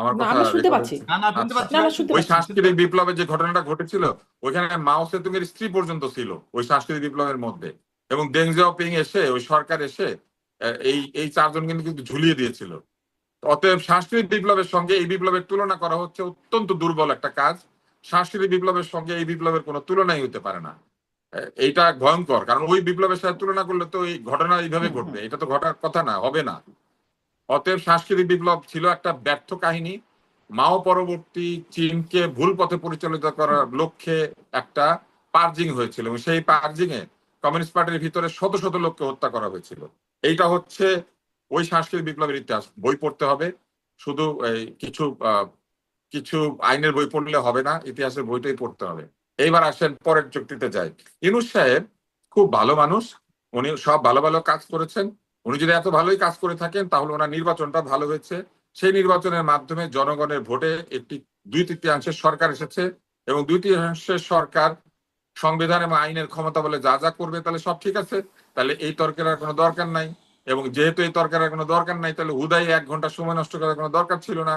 আমার না কথা আমরা শুনতে রেকর্ড পাচ্ছি। হচ্ছে? না না, শুনতে আচ্ছা, পাচ্ছি না ভাই, না শুনতে ওই পাচ্ছি। সাংস্কৃতিক বিপ্লবের যে ঘটনাটা ঘটেছিল, ওইখানে মাও সেতুং এর স্ত্রী পর্যন্ত ছিল ওই সাংস্কৃতিক বিপ্লবের মধ্যে। এবং দেং জিয়াওপিং এসে, ওই সরকার এসে এই এই 4 জন কিন্তু ঝুলিয়ে দিয়েছিল। অতএব সাংস্কৃতিক বিপ্লবের সঙ্গে এই বিপ্লবের তুলনা করা হচ্ছে অত্যন্ত দুর্বল একটা কাজ। সাংস্কৃতিক বিপ্লবের সঙ্গে এই বিপ্লবের কোনো তুলনাই হতে পারে না। এইটা ভয়ঙ্কর, কারণ ওই বিপ্লবের সাথে তুলনা করলে তো এই ঘটনা এইভাবে হুম হুম। ঘটবে, এটা তো ঘটার কথা না, হবে না। অতএব সাংস্কৃতিক বিপ্লব ছিল একটা ব্যর্থ কাহিনী। মাও পরবর্তী চীনকে ভুল পথে পরিচালিত করার লক্ষ্যে একটা পার্জিং হয়েছিল, এবং সেই পার্জিং এ কমিউনিস্ট পার্টির ভিতরে শত শত লোককে হত্যা করা হয়েছিল। এইটা হচ্ছে ওই সাংস্কৃতিক বিপ্লবের ইতিহাস। বই পড়তে হবে, শুধু এই কিছু কিছু আইনের বই পড়লে হবে না, ইতিহাসের বইটাই পড়তে হবে। এইবার আসেন পরের যুক্তিতে যাই। ইউনূস সাহেব খুব ভালো মানুষ, উনি সব ভালো ভালো কাজ করেছেন। উনি যদি এত ভালোই কাজ করে থাকেন তাহলে ওনার নির্বাচনটা ভালো হয়েছে। সেই নির্বাচনের মাধ্যমে জনগণের ভোটে একটি 2/3 সরকার এসেছে, এবং 2/3 সরকার সংবিধান এবং আইনের ক্ষমতা বলে যা যা করবে, তাহলে সব ঠিক আছে। তাহলে এই তর্কের আর কোনো দরকার নাই। এবং যেহেতু এই তর্কের আর কোনো দরকার নাই, তাহলে হুদাই 1 ঘন্টা সময় নষ্ট করার কোনো দরকার ছিল না।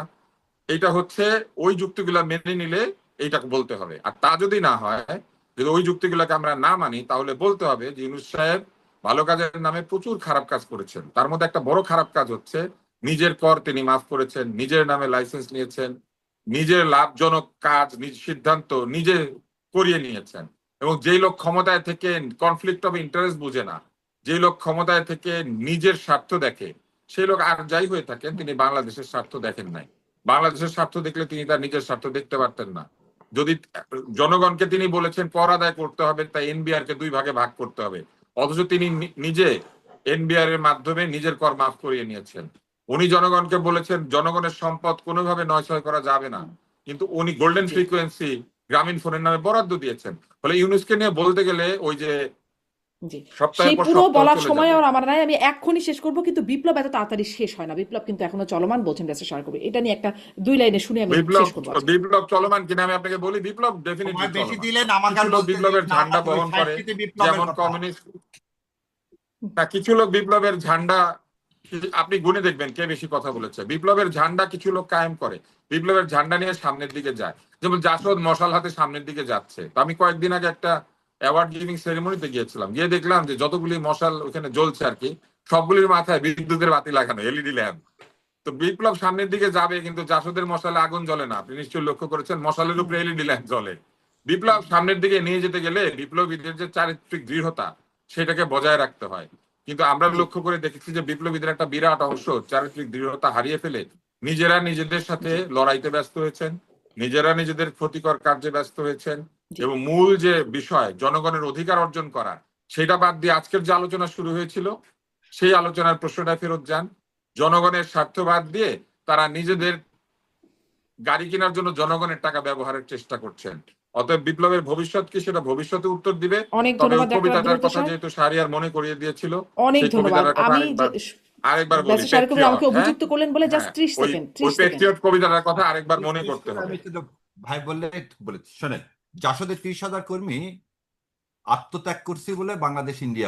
এইটা হচ্ছে ওই যুক্তিগুলা মেনে নিলে এইটা বলতে হবে। আর তা যদি না হয়, যদি ওই যুক্তিগুলোকে আমরা না মানি, তাহলে বলতে হবে যে ইউনূস সাহেব ভালো কাজের নামে প্রচুর খারাপ কাজ করেছেন। তার মধ্যে একটা বড় খারাপ কাজ হচ্ছে নিজের কর তিনি মাফ করেছেন, নিজের নামে লাইসেন্স নিয়েছেন, নিজের লাভজনক কাজ, নিজ সিদ্ধান্ত নিজে করিয়ে নিয়েছেন। এবং যেই লোক ক্ষমতায় থেকে কনফ্লিক্ট অফ ইন্টারেস্ট বুঝে না, যেই লোক ক্ষমতায় থেকে নিজের স্বার্থ দেখে, সেই লোক আর যাই হয়ে থাকেন, তিনি বাংলাদেশের স্বার্থ দেখেন নাই। বাংলাদেশের স্বার্থ দেখলে তিনি তার নিজের স্বার্থ দেখতে পারতেন না। যদি জনগণকে তিনি বলেছেন কর আদায় করতে হবে, তাই এনবিআর কে 2 ভাগে ভাগ করতে হবে, অথচ তিনি নিজে এনবিআর এর মাধ্যমে নিজের কর মাফ করিয়ে নিয়েছেন। উনি জনগণকে বলেছেন জনগণের সম্পদ কোনোভাবে নয়ছয় করা যাবে না, কিন্তু উনি গোল্ডেন জি ফ্রিকোয়েন্সি গ্রামীণ ফোনের নামে বরাদ্দ দিয়েছেন। ফলে ইউনূসকে নিয়ে বলতে গেলে ওই যে জি, সপ্তাহের সেই পর পুরো সপ্তাহ বলার চলে সময় যাবে। আর আমার নাই। আমি এক্ষুনি শেষ করব, কিন্তু বিপ্লব এত তাড়াতাড়ি শেষ হয় না। বিপ্লব কিন্তু এখনো চলমান বলছেন ব্যারিস্টার সার কবি। এটা নিয়ে একটা 2 লাইনে শুনে আমি বিপ্লব শেষ করবো আজকে। বিপ্লব চলমান কিনা আমি আপনাকে বলি, বিপ্লব ডেফিনেটলি সময় বেশি চলমান। দিলেন, আমাকে কিছু আর লোক বলতে দিন বিপ্লবের না, ঝান্ডা ওই বহন করে, সাংস্কৃতিক বিপ্লবের যেমন কথা। কমিউনিস্ট। না, কিছু লোক বিপ্লবের ঝান্ডা, আপনি গুনে দেখবেন কে বেশি কথা বলেছে। বিপ্লবের ঝান্ডা কিছু লোক কায়েম করে, বিপ্লবের ঝান্ডা নিয়ে সামনের দিকে যায়। যেমন জাসদ মশাল হাতে সামনের দিকে যাচ্ছে। তো আমি কয়েকদিন আগে একটা অ্যাওয়ার্ড গিভিং সেরেমনিতে গিয়েছিলাম, গিয়ে দেখলাম যে যতগুলি মশাল ওখানে জ্বলছে আর কি, সবগুলির মাথায় বিদ্যুতের বাতি লাগানো, এলইডি ল্যাম্প। তো বিপ্লব সামনের দিকে যাবে, কিন্তু জাসদের মশালে আগুন জ্বলে না। আপনি নিশ্চয়ই লক্ষ্য করেছেন, মশালের উপরে এলইডি ল্যাম্প জ্বলে। বিপ্লব সামনের দিকে নিয়ে যেতে গেলে বিপ্লবীদের যে চারিত্রিক দৃঢ়তা, সেটাকে বজায় রাখতে হয়। কিন্তু আমরা জি লক্ষ্য করে দেখেছি যে বিপ্লবীদের একটা বিরাট অংশ চারিত্রিক দৃঢ়তা হারিয়ে ফেলে নিজেরা নিজেদের সাথে লড়াইতে ব্যস্ত হয়েছেন, নিজেরা নিজেদের ক্ষতিকর কার্যে ব্যস্ত হয়েছেন, জি। এবং মূল যে বিষয় জনগণের অধিকার অর্জন করা সেটা বাদ দিয়ে আজকের যে আলোচনা শুরু হয়েছিল সেই আলোচনার প্রশ্নটা ফেরত যান। জনগণের স্বার্থ বাদ দিয়ে তারা নিজেদের গাড়ি কেনার জন্য জনগণের টাকা ব্যবহারের চেষ্টা করছেন। অতএব বিপ্লবের ভবিষ্যৎ কি, সেটা ভবিষ্যতে উত্তর দিবে। অনেক তবে ধন্যবাদ ডাক্তার আব্দুল কবিতাটার লতিফ কথা স্যার, যেহেতু শাহরিয়ার মনে করিয়ে দিয়েছিল, অনেক সেই ধন্যবাদ। কবিতাটার কথা আমি আরেকবার বলি, ব্যারিস্টার সাহেব কবির আমাকে পেট্রিয়ট। হ্যাঁ, অভিযুক্ত করলেন বলে জাস্ট হ্যাঁ, 30 ওই সেকেন্ড, ওই 30 সেকেন্ড। পেট্রিয়ট কবিতাটার কথা আরেকবার মনে করতে হবে। আমি তো ভাই বললে বলেছি, শোনেন, জাসদের 30,000 কর্মী আত্মত্যাগ করছি বলে বাংলাদেশ ইন্ডিয়া